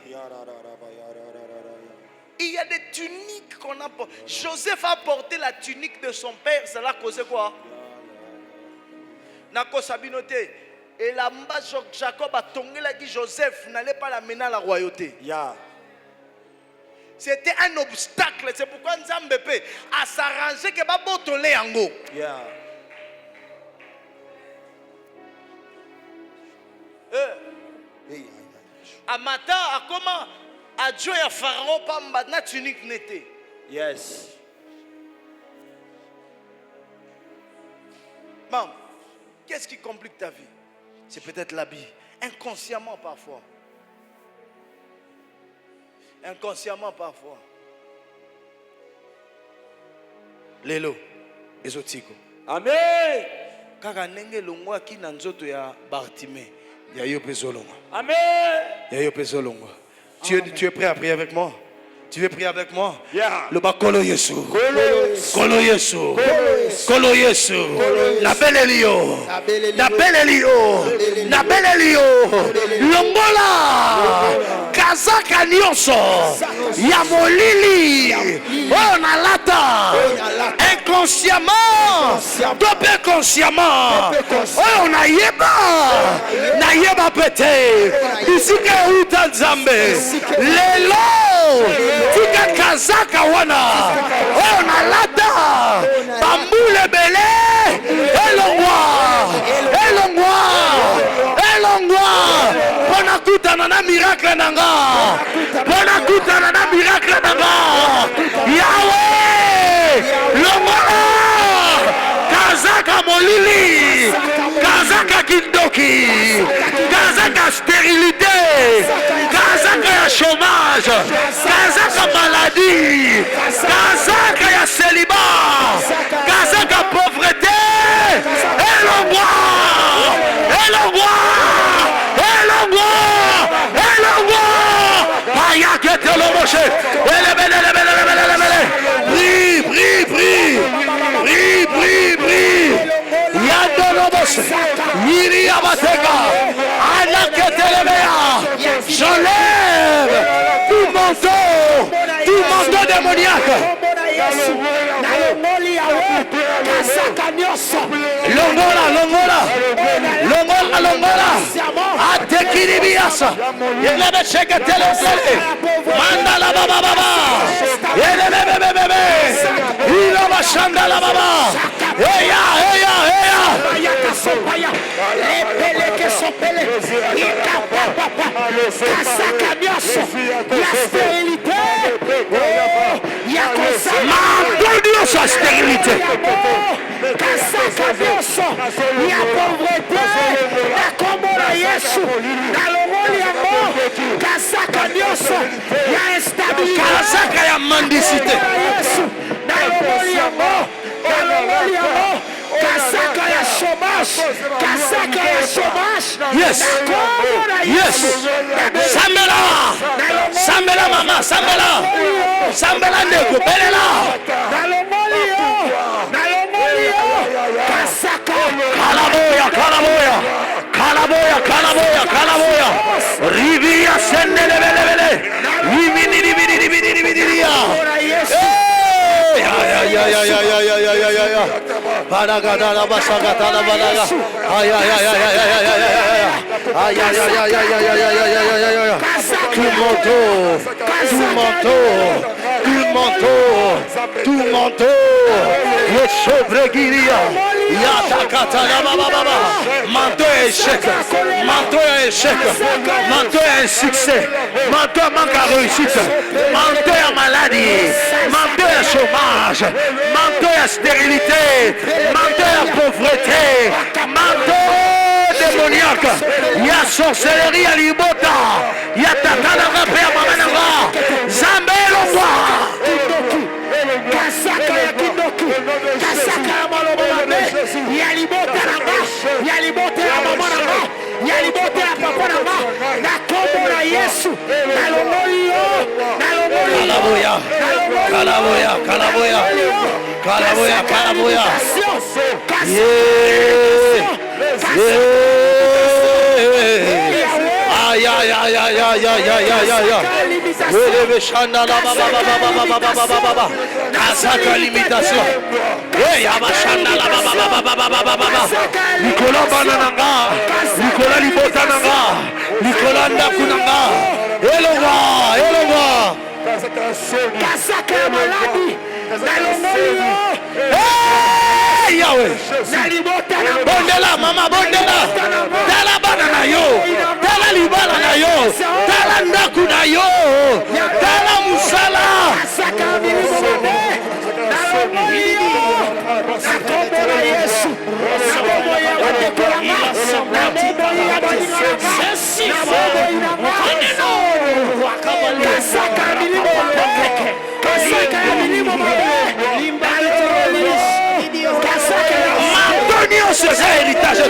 Il y a des tuniques qu'on a portées. Joseph a porté la tunique de son père, cela causait quoi? Nako sabinoté. Et là-bas, Jacob a tombé là, dit Joseph n'allait pas l'amener à la royauté. C'était un obstacle. C'est pourquoi Nzambepe a s'arrangé que Babo tolé en go. Amata a comment a Dieu et Pharaon pas na tunique n'était. Yes. Maman, qu'est-ce qui complique ta vie? C'est peut-être l'habit. Inconsciemment parfois. Inconsciemment parfois. Lelo. Ezotiko. Amen. Kaka nenge longwa ki na nzoto ya Bartimée. Ya yo pezolongo. Amen. Ya yo pezolongo. Tu es prêt à prier avec moi? Tu veux prier avec moi? Yeah. Le bakolo Yesu. Kolo Yesu. Kolo Yesu. Na belelio. Na belelio. Na belelio. Longola. Kazaka nyonso. Ya molili. Oh na lata. Inconsciemment. Dope consciemment. Oh na yeba. Na yeba pete. Isike uta nzambe. Lelo. Tika kazaka wana. Oh na lata. Bambule bele. Elongwa. Elongwa. Elongwa. Pona kutana na miracle nanga. Pona kutana na miracle nanga. Yahweh. Longwa. Kazaka molili. Kazaka kindoki. Kazaka stérilité. Kazaka ya chômage. Kazaka maladie. Kazaka ya célibat. Kazaka pauvreté. Elongwa. Elongwa. Elongwa. Elongwa. Ayakete lo moshe. Prie, prie, prie. Prie, prie, prie. Yadolobos. Yiri abateka. Anaketelebea. J'enlève tout manteau démoniaque. Longola, longola. Longola, longola. Atekiribiasa. Yelebe shekatelosele. Mandala baba baba. Yelebe bebe bebe. Iloba shandala baba. Heya, heya, heya. La stérilité. Kasaka ya mendicité. Kasaka ya chômage. Kasaka ya chômage. Yes. Yes. Sambela. Sambela mama. Sambela. Sambela ndeko. Belela. Kasaka. Kalaboya. Kalaboya. Kalaboya. Kalaboya. Kalaboya. Rivia sendelebelebele. Rivini rivini rivini rivini. Ya. Paragada la basagata la balaga. Ay. Tout manteau. Le chevreguiria. Yatakata la baba. Manteau échec. Manteau insuccès. Manteau manque à réussite. Manteau à maladie. Manteau à chômage. Manteau à stérilité. Manteau à pauvreté. Manteau démoniaque. Il y a sorcellerie à l'ibota. Il y a takana rapper mamananga. Zambelo wa. Kasaka ya kindoku. Kasaka ya malobana. Ya libota nanga. Ya libota ya mamananga. Ya libota ya papa nanga. Na kombo na Yesu. Na longolio. Kalaboya. Kasaka limitation. Nicolas banananga. Nicolas libota nanga. Nicolas ndakunanga. Elova. Kasaka maladi. Yahweh. Bondela mama bondela. Tala banana yo. Tala libala na yo. Tala ndaku na yo. Tala musala. Antonio, c'est ça héritage.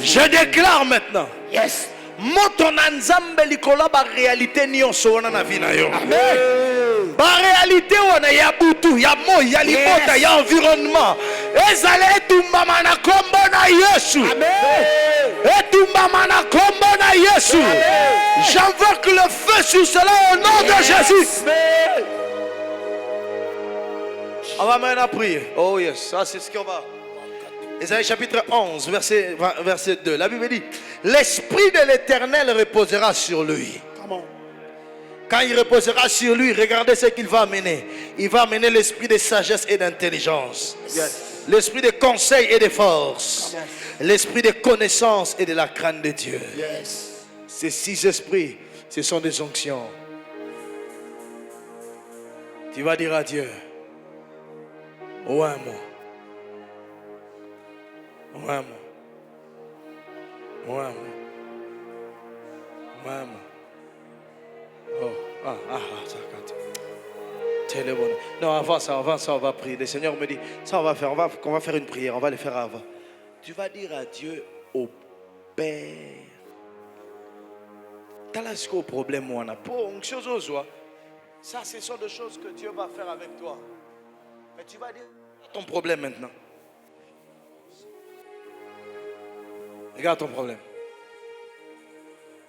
Je déclare maintenant. Yes. Moto na nzambe likola ba réalité nyonso wana na vie na yo. Amen. Ba réalité wana ya butu, ya moi, ya libota, ya environnement. Ezale etumbama na kombo na Yesu. Amen. Etumbama na kombo na Yesu. J'invoque le feu sur cela au nom de Jésus. Amen. On va maintenant prier. Oh yes, ça c'est ce qu'on va. Ésaïe chapitre 11, verset 2. La Bible dit, l'Esprit de l'Éternel reposera sur lui. Quand il reposera sur lui, regardez ce qu'il va amener. Il va amener l'esprit de sagesse et d'intelligence. Yes. L'esprit de conseil et de force. Yes. L'esprit de connaissance et de la crainte de Dieu. Yes. Ces 6 esprits, ce sont des onctions. Tu vas dire à Dieu, Ouamo. Oh, ça compte. Non, avant ça, on va prier. Le Seigneur me dit, ça on va faire, on va faire une prière, on va le faire avant. Tu vas dire à Dieu, au Père. T'as là ce problème, on a pas une chose aux joies. Ça, ce sont des choses que Dieu va faire avec toi. Mais tu vas dire ton problème maintenant. Regarde ton problème.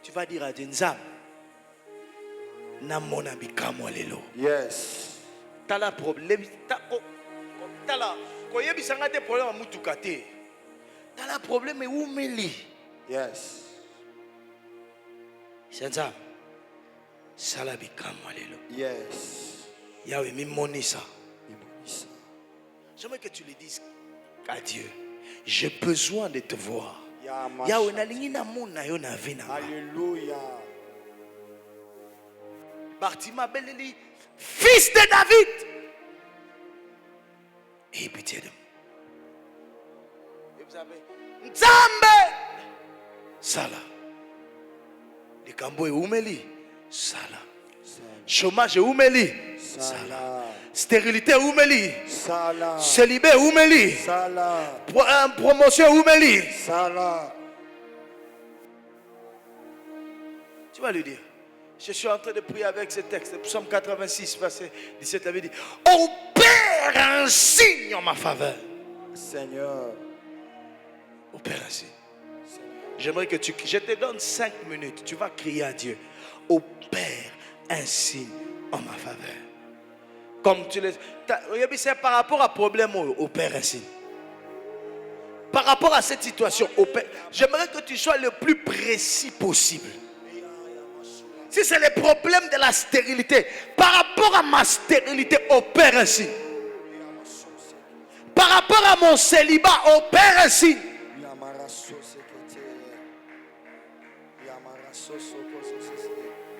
Tu vas dire à Dieu, Nzam, namona bikamo lelo. Yes. T'as la problème. T'as la. Quand il y a des problèmes à Moutoukate, t'as la problème et où meli. Yes. C'est Nzam. Sala bikamo lelo. Yes. Yahweh mimonisa. J'aimerais que tu le dises à Dieu. J'ai besoin de te voir. Yahweh nalingina mona yo na vina. Alléluia. Bartima Beleli, fils de David. Et pitié de moi. Et vous avez Nzambe. Sala. Les Kambo et Oumeli. Sala. Chômage et Oumeli. Sala. Stérilité Oumeli. Sala. Célibé Oumeli. Sala. Promotion Oumeli. Sala. Tu vas lui dire. Je suis en train de prier avec ce texte. Psaume 86, verset 17, avait dit, opère un signe en ma faveur. Seigneur. Opère un signe. J'aimerais que je te donne 5 minutes. Tu vas crier à Dieu. Opère un signe en ma faveur. Comme tu le... C'est par rapport à problème, opère un signe. Par rapport à cette situation, j'aimerais que tu sois le plus précis possible. Si c'est le problème de la stérilité, par rapport à ma stérilité, opère ainsi. Par rapport à mon célibat, opère ainsi.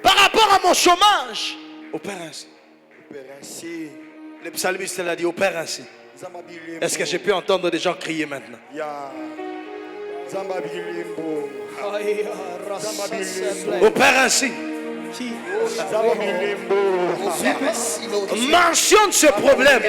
Par rapport à mon chômage, opère ainsi. Le psalmiste l'a dit, opère ainsi. Est-ce que j'ai pu entendre des gens crier maintenant? Opère ainsi. Mentionne ce problème.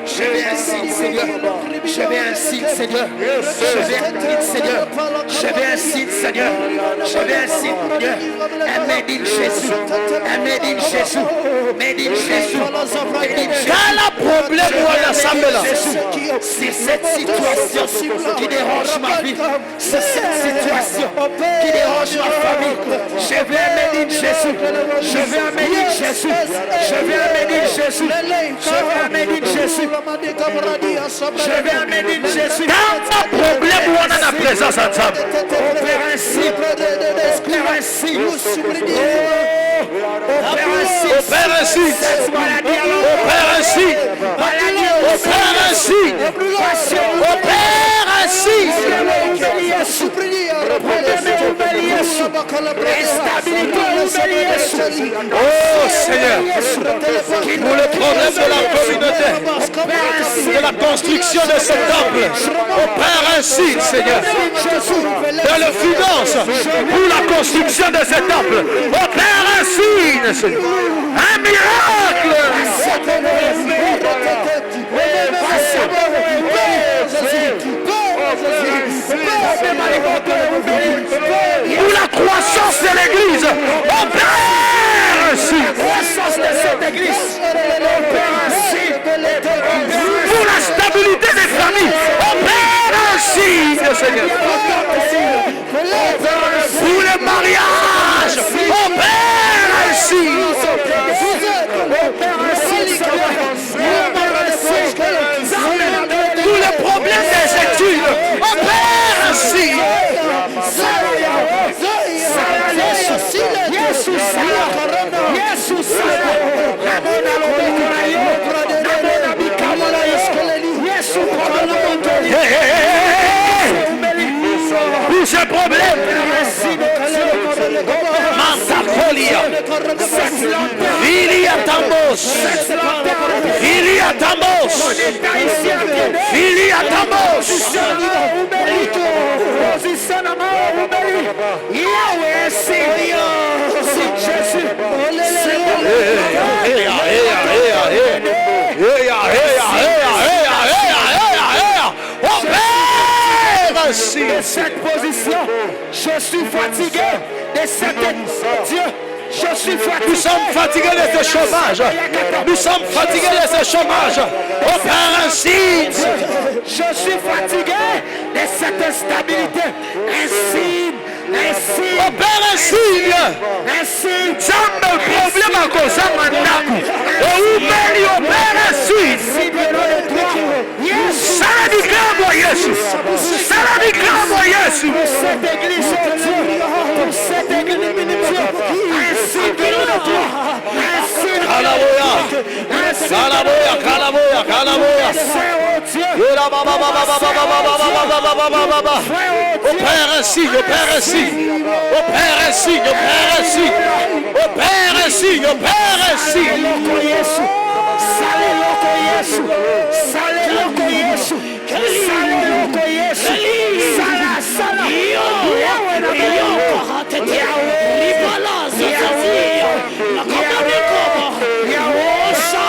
Je vais un signe, Seigneur. Je vais un signe, Seigneur. Je vais un signe, Seigneur. Je vais un signe, Seigneur. Je vais un signe, Seigneur. Un made in Jésus. Un made in Jésus. Made in Jésus. Quel problème ou un assemblée là? C'est cette situation qui dérange ma vie. C'est cette situation qui dérange ma famille. Je vais un made in Jésus. Je vais un made in Jésus. Je vais un made in Jésus. Je vais un made in Jésus. Je vais amener Jésus. Quand un problème ou on a la présence ensemble. Opère ainsi. Opère ainsi. Opère ainsi. Opère ainsi. Opère ainsi. Opère ainsi. Opère ainsi. Oh Seigneur, pour le problème de la communauté, de la construction de ce temple, opère ainsi, Seigneur. Dans les finances, pour la construction de ce temple, opère ainsi, Seigneur. Un miracle. Pour la croissance de l'église, opère ainsi. Croissance de cette église. Opère ainsi. Pour la stabilité des familles, opère ainsi, Seigneur. Pour le mariage, opère ainsi. Pour le problème des études, opère ainsi. Filia Tambos. Filia Tambos. Filia Tambos. Yahweh, Seigneur. Jésus. De cette position, je suis fatigué de cette Dieu. Je suis fatigué. Nous sommes fatigués de ce chômage. Nous sommes fatigués de ce chômage. Opère un signe. Je suis fatigué de cette instabilité. Un signe. Opère un signe. Zambe problème à cause de Mandaku. Et où mène opère un signe. Saladikamo Yesu. Saladikamo Yesu. Pour cette église, pour cette église, opère un signe, opère un signe, opère un signe, opère un signe, opère un signe, opère un signe. Opère un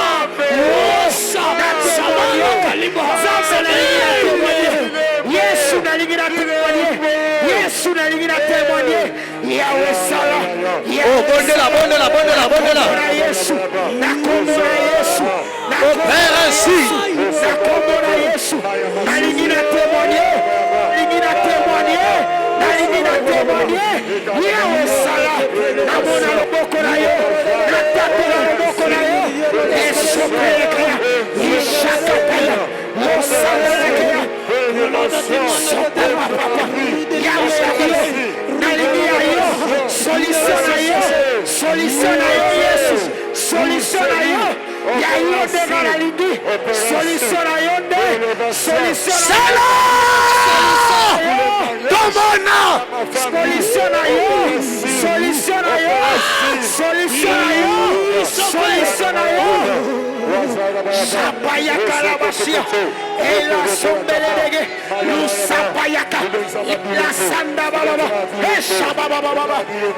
signe.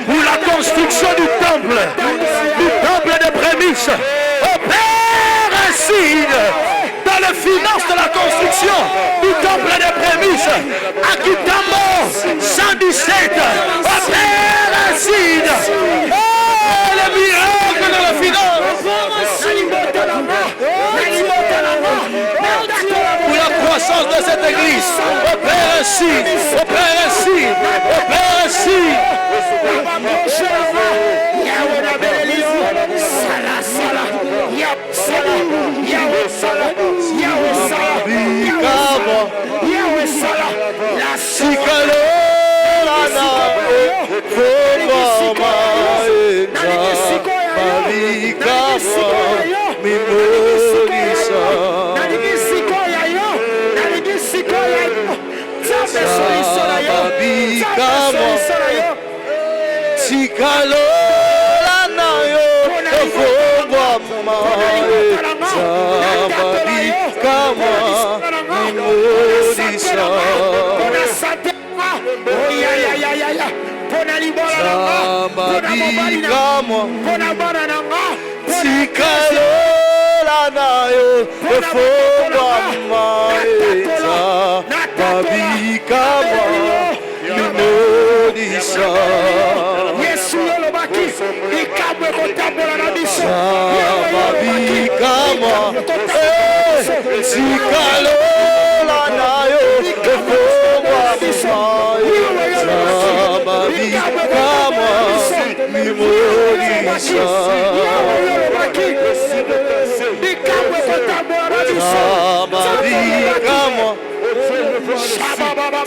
Pour la construction du temple de prémices, opère un signe dans les finances de la construction du temple de prémices. Akitamo 117, opère un signe. Le miracle de la finance. Pour la croissance de cette église, opère un signe, opère un signe, opère un signe.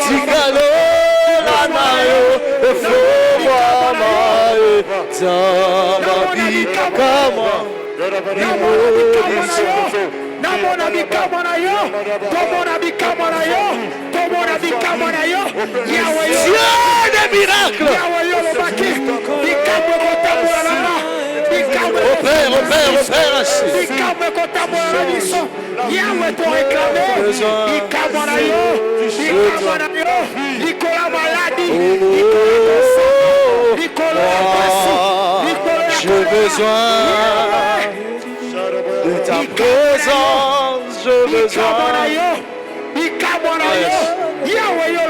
Tikalo lanayo efomama zamabi kama Namona bikama na yo, tomona bikama na yo, tomona bikama na yo. Yahweh yo, Dieu des miracles. Yahweh yo lobaki, bikama kotambola na na, bikama. Opère ainsi. Bikama kotambola na biso. Yahweh to réclamer, bikama na yo, bikama na yo, Nicola maladie, Nicola passé, Nicola. J'ai besoin de ta présence, j'ai besoin.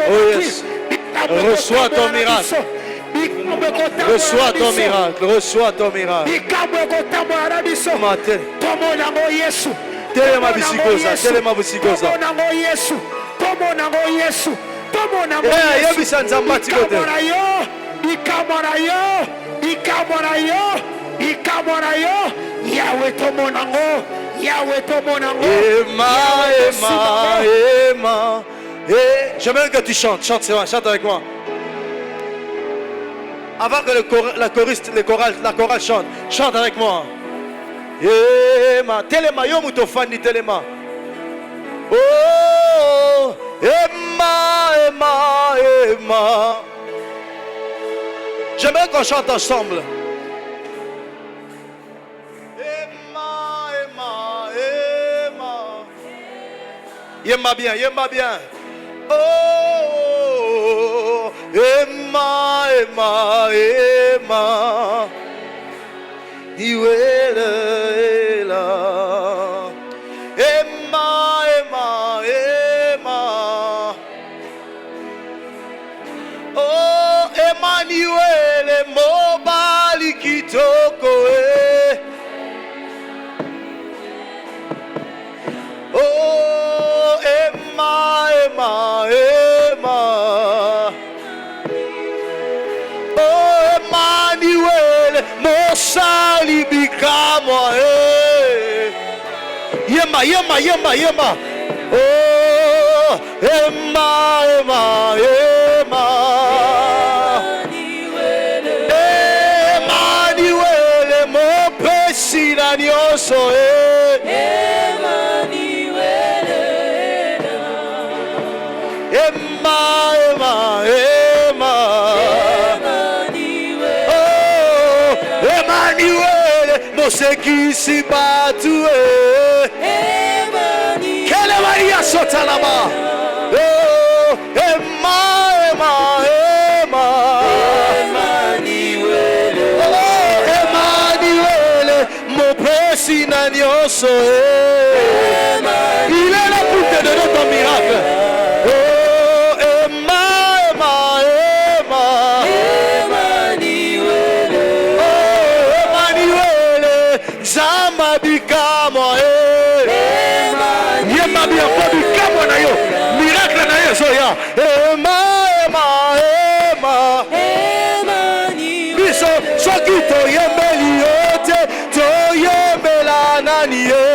Oh yes. Reçois ton miracle. Reçois ton miracle. Reçois ton miracle. Matin. Telema bisikoza. Telema bisikoza. Eh, yebisa nzamba tikote. Yahweh tomonango, Yahweh tomonango. Emma. J'aimerais que tu chantes, chante avec moi. Avant que la chorale chante avec moi. Emma, telema yo mutofani telema. Oh, Emma. J'aimerais qu'on chante ensemble. Yemma bien. Oh, Emma. Iwela. Emma. Oh, Emmanuel, mobali kitoko. Oh, Emma. Oh, Emmanuel, Mosali bikamo. Yema. Oh, Emma. Emmanuel, mo pesina nyoso. Qui s'y battu Quelle Maria Sotalama. Oh, Emma. Oh, Emmanuel, mon président Nyoso. Il est la porte de notre miracle. Oh, Emma. Zama bikamo. Yema bien pas bikamo na yo. Miracle na yo soya. Emma. Biso soki to yembeli yote to yembela nani ye.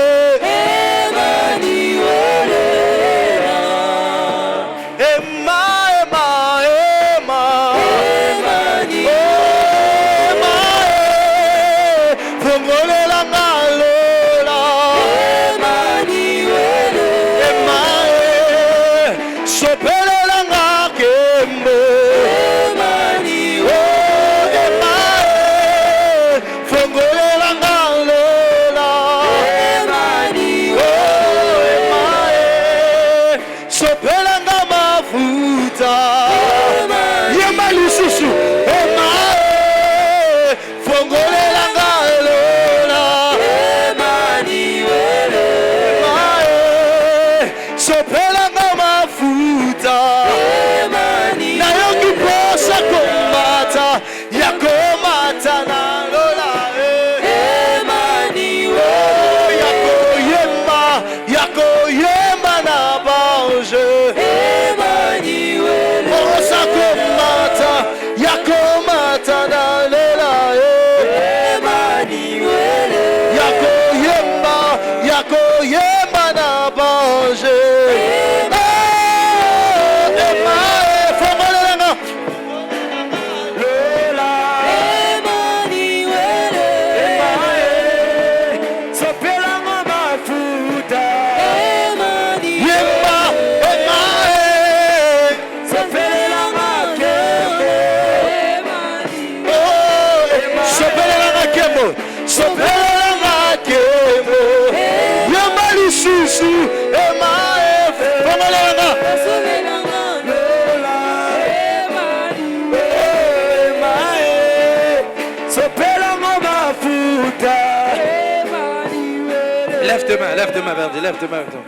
Lève tes mains vers Dieu, lève tes mains vers Dieu.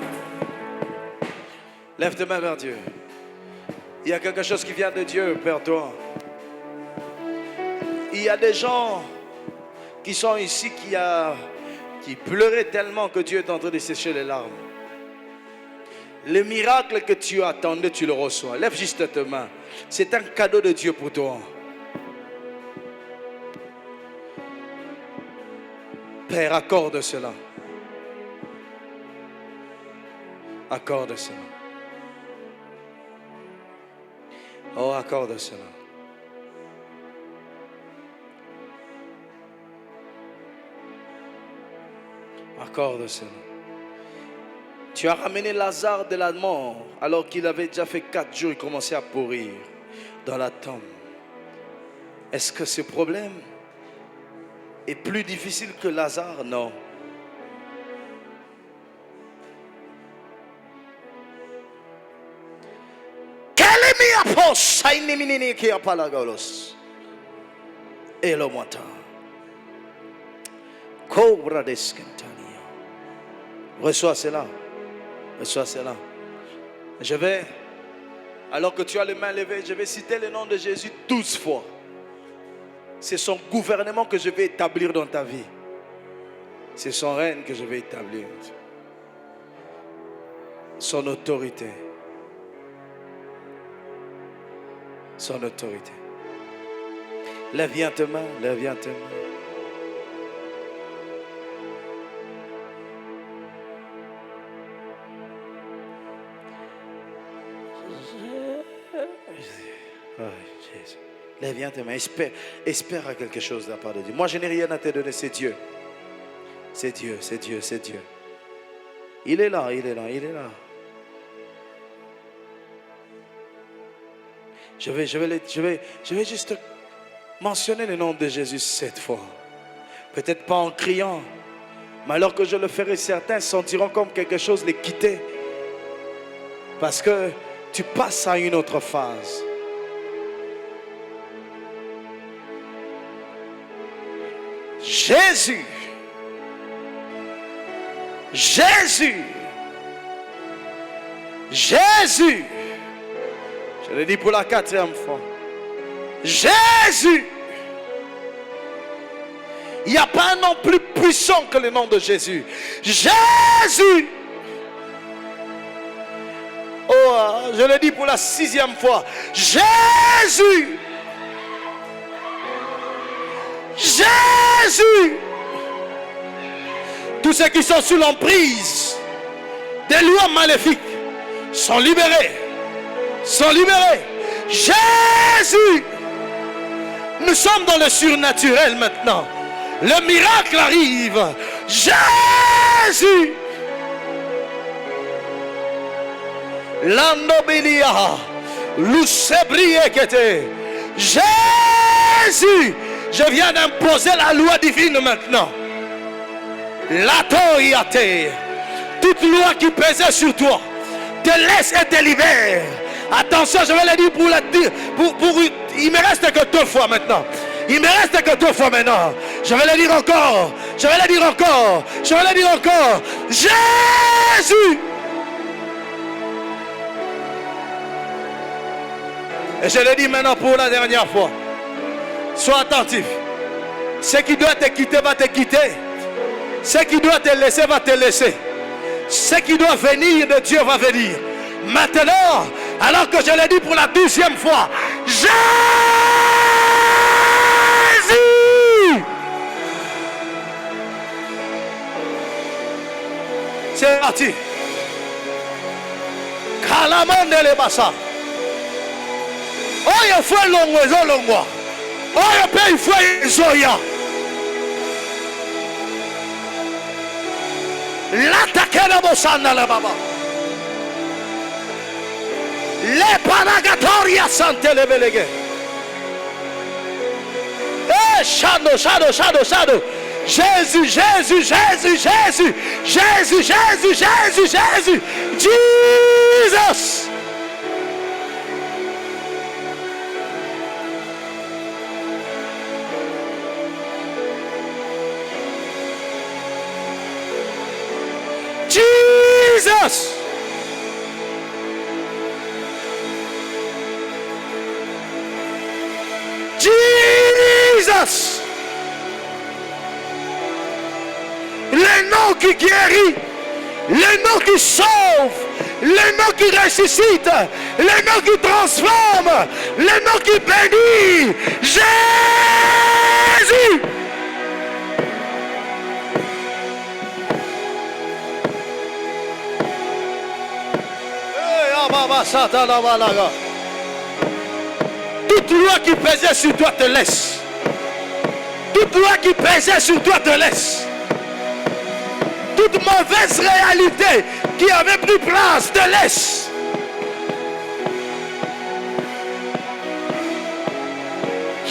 Lève tes mains vers Dieu. Il y a quelque chose qui vient de Dieu vers toi. Il y a des gens qui sont ici qui pleuraient tellement que Dieu est en train de sécher les larmes. Le miracle que tu attendais, tu le reçois. Lève juste tes mains. C'est un cadeau de Dieu pour toi. Père, accorde cela. Accorde cela. Oh, accorde cela. Accorde cela. Tu as ramené Lazare de la mort alors qu'il avait déjà fait 4 jours, il commençait à pourrir dans la tombe. Est-ce que ce problème est plus difficile que Lazare? Non. Reçois cela. Reçois cela. Je vais, alors que tu as les mains levées, je vais citer le nom de Jésus 12 fois. C'est son gouvernement que je vais établir dans ta vie. C'est son règne que je vais établir. Son autorité. Son autorité. Lève bien tes mains, lève bien tes mains. Oh, Jésus. Lève bien tes mains, espère à quelque chose de la part de Dieu. Moi, je n'ai rien à te donner, c'est Dieu. C'est Dieu, c'est Dieu, c'est Dieu. Il est là, il est là, il est là. Je vais juste mentionner le nom de Jésus 7 fois. Peut-être pas en criant, mais alors que je le ferai, certains sentiront comme quelque chose les quitter. Parce que tu passes à une autre phase. Jésus. Jésus. Jésus. Je le dis pour la 4e fois. Jésus. Il n'y a pas un nom plus puissant que le nom de Jésus. Jésus. Oh, je le dis pour la 6e fois. Jésus. Jésus. Tous ceux qui sont sous l'emprise des lois maléfiques sont libérés. Sont libérés. Jésus. Nous sommes dans le surnaturel maintenant. Le miracle arrive. Jésus. L'andobilia. L'usebriekete. Jésus. Je viens d'imposer la loi divine maintenant. La toyate. Toute loi qui pesait sur toi te laisse et te libère. Attention, je vais le dire il me reste que 2 fois maintenant. Il me reste que 2 fois maintenant. Je vais le dire encore. Je vais le dire encore. Je vais le dire encore. Jésus. Et je le dis maintenant pour la dernière fois. Sois attentif. Ce qui doit te quitter va te quitter. Ce qui doit te laisser va te laisser. Ce qui doit venir de Dieu va venir. Maintenant, alors que je l'ai dit pour la 12e fois, Jésus! C'est parti. Kalamande le basa. Oh, il faut l'ongwa. Oh, il faut Zoya. L'attaque la bossana la baba. Les panagatoria sante le belege. Eh, shadow. Jésus. Jesus. Jesus. Jesus. Le nom qui guérit, le nom qui sauve, le nom qui ressuscite, le nom qui transforme, le nom qui bénit. Jésus. Toute loi qui pesait sur toi te laisse. Toute loi qui pesait sur toi te laisse. Toute mauvaise réalité qui avait pris place te laisse.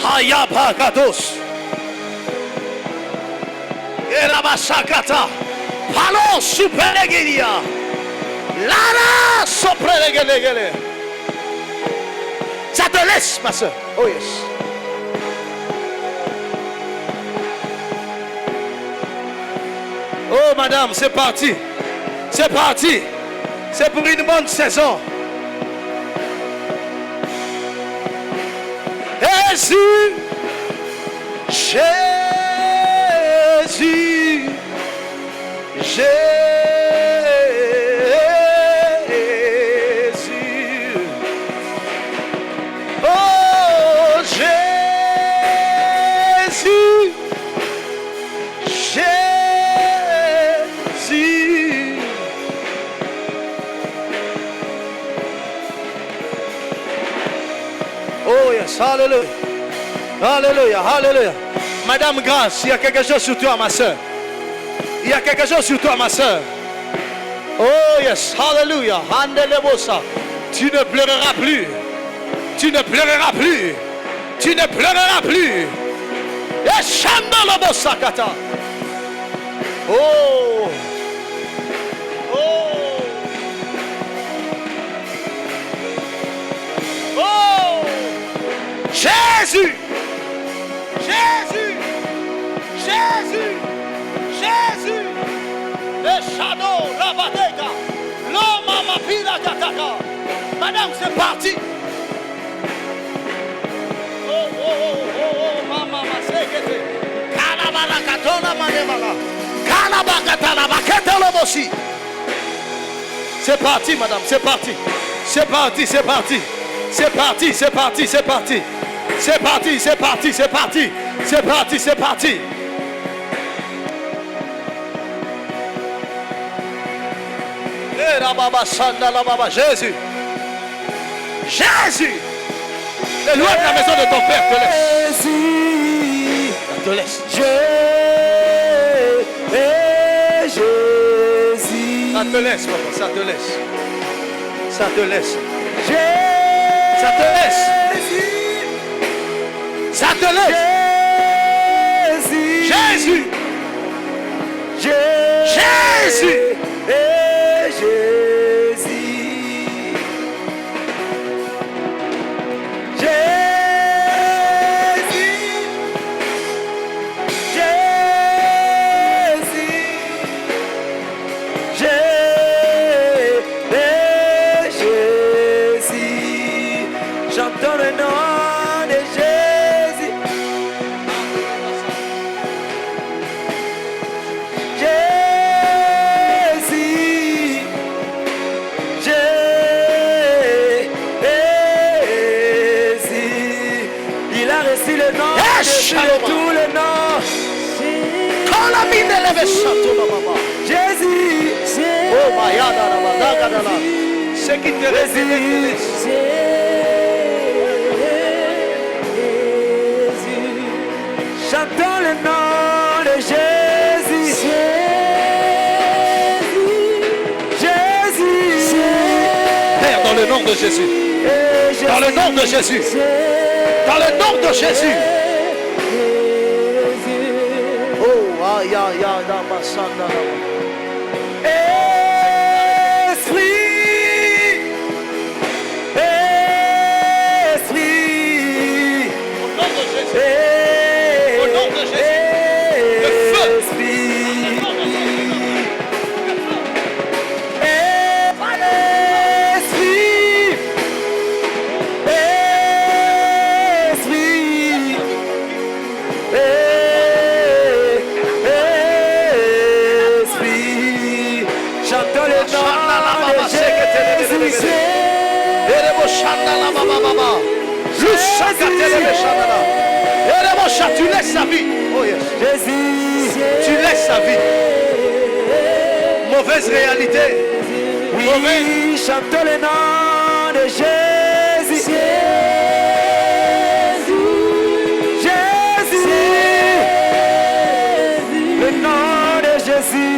Hayabagados. Erabasakata. Palo superegilia. Lara soprelegele. Ça te laisse, ma soeur. Oh yes. Oh madame, c'est parti. C'est parti. C'est pour une bonne saison. Jésus. Jésus. Jésus. Oh Jésus. Jésus. Oh yes, hallelujah. Alléluia, alléluia. Madame Grâce, il y a quelque chose sur toi, ma soeur. Il y a quelque chose sur toi, ma soeur. Oh yes, hallelujah. Tu ne pleureras plus. Tu ne pleureras plus. Tu ne pleureras plus. Oh. Oh. Oh. Jésus. Jésus, Jésus, Jésus, le shadow, la batega, l'homme ma pila kataka. Madame, c'est parti. Oh, oh, oh, oh, oh, maman, ma sekete. Kalabala katona manemala. Kalabakatala baketelo bosi. C'est parti, madame, c'est parti. C'est parti, c'est parti. C'est parti, c'est parti, c'est parti. C'est parti, c'est parti, c'est parti. C'est parti, c'est parti. Et la baba sanda la baba Jésus. Jésus. Les lois de la maison de ton père te laissent. Jésus. Te laisse. Jésus. Ça te laisse, papa, ça te laisse. Ça te laisse. Ça te laisse. Ça te laisse. Jésus. Jésus. J'entends le nom de Jésus. Jésus. Jésus. Il a reçu le nom de tout le nom. Jésus. Oh, ce qui te résiste. J'entends le nom de Jésus. Jésus. Père, dans le nom de Jésus. Dans le nom de Jésus. Dans le nom de Jésus. Oh, aïe, aïe, aïe, Chantons le nom de Jésus. Tu laisses sa vie. Oh yes. Jésus. Tu laisses sa vie. Mauvaise réalité. Oui, chantons le nom de Jésus. Jésus. Le nom de Jésus.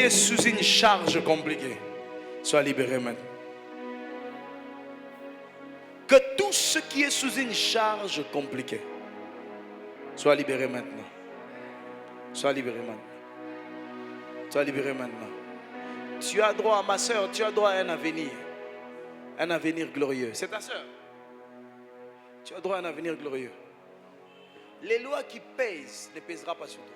Sous une charge compliquée, sois libéré maintenant. Que tout ce qui est sous une charge compliquée soit libéré maintenant. Sois libéré maintenant. Sois libéré maintenant. Tu as droit, ma soeur, tu as droit à un avenir glorieux. C'est ta soeur. Tu as droit à un avenir glorieux. Les lois qui pèsent ne pèsera pas sur toi.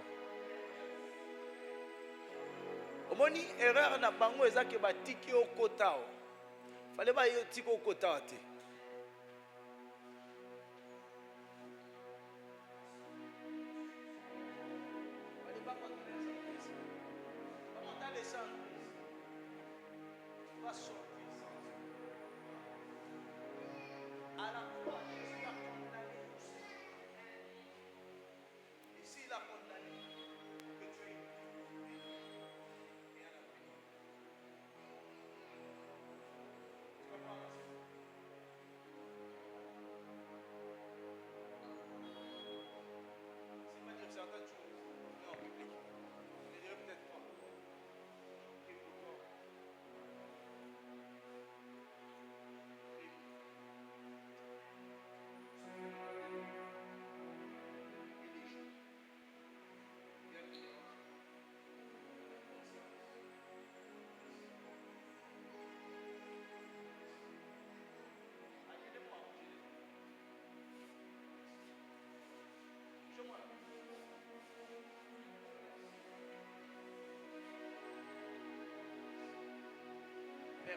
Omoni erreur na bango ezake batiki okotao. Fallait ba yo tiki okotao te.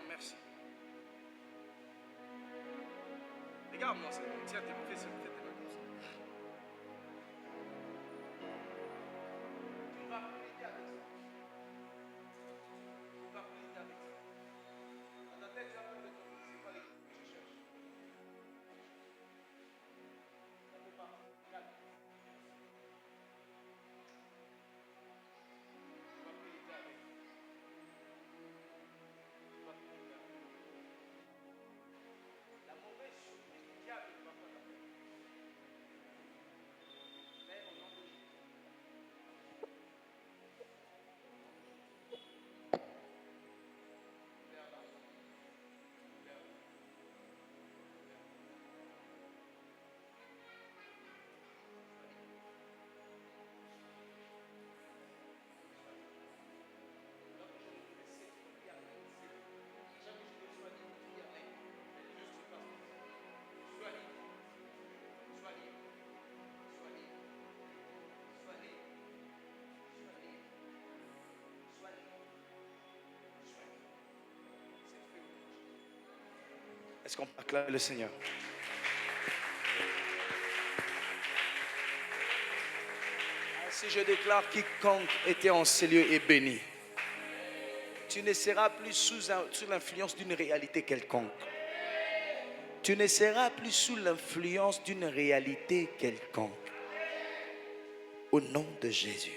Merci. Regarde-moi ça. Tiens, fais ça. Tu vas prier avec ça. Tu vas prier avec ça. Dans ta tête, tu vas faire de ton c'est pas les que je cherche. Est-ce qu'on peut acclamer le Seigneur? Si je déclare quiconque était en ces lieux est béni. Tu ne seras plus sous l'influence d'une réalité quelconque. Tu ne seras plus sous l'influence d'une réalité quelconque. Au nom de Jésus.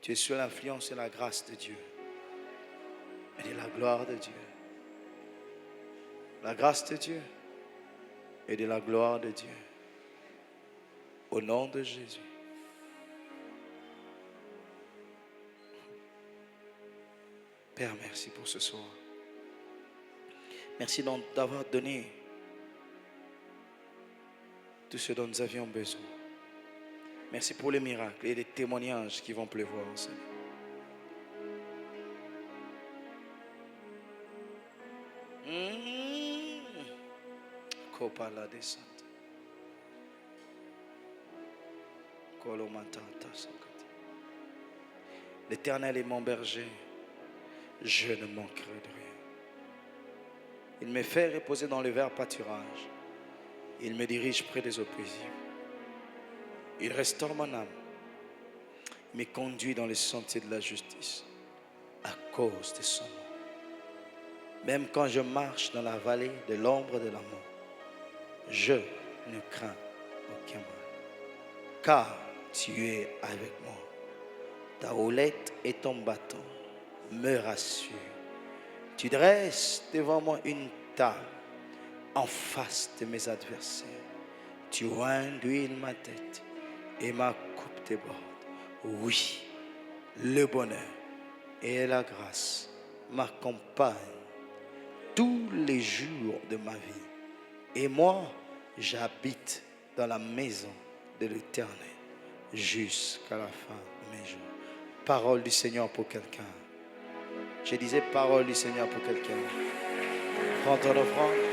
Tu es sous l'influence et la grâce de Dieu. Et de la gloire de Dieu. La grâce de Dieu. Et de la gloire de Dieu. Au nom de Jésus. Père, merci pour ce soir. Merci d'avoir donné tout ce dont nous avions besoin. Merci pour les miracles et les témoignages qui vont pleuvoir ensemble. Kopala descente. L'Éternel est mon berger, je ne manquerai de rien. Il me fait reposer dans le vert pâturage. Il me dirige près des eaux paisibles. Il restaure mon âme. Il me conduit dans les sentiers de la justice à cause de son nom. Même quand je marche dans la vallée de l'ombre de la mort, je ne crains aucun mal. Car tu es avec moi. Ta houlette et ton bâton me rassurent. Tu dresses devant moi une table en face de mes adversaires. Tu induis ma tête et ma coupe déborde. Oui, le bonheur et la grâce m'accompagnent tous les jours de ma vie. Et moi, j'habite dans la maison de l'Éternel jusqu'à la fin de mes jours. Parole du Seigneur pour quelqu'un. Je disais parole du Seigneur pour quelqu'un. Prends ton offrande.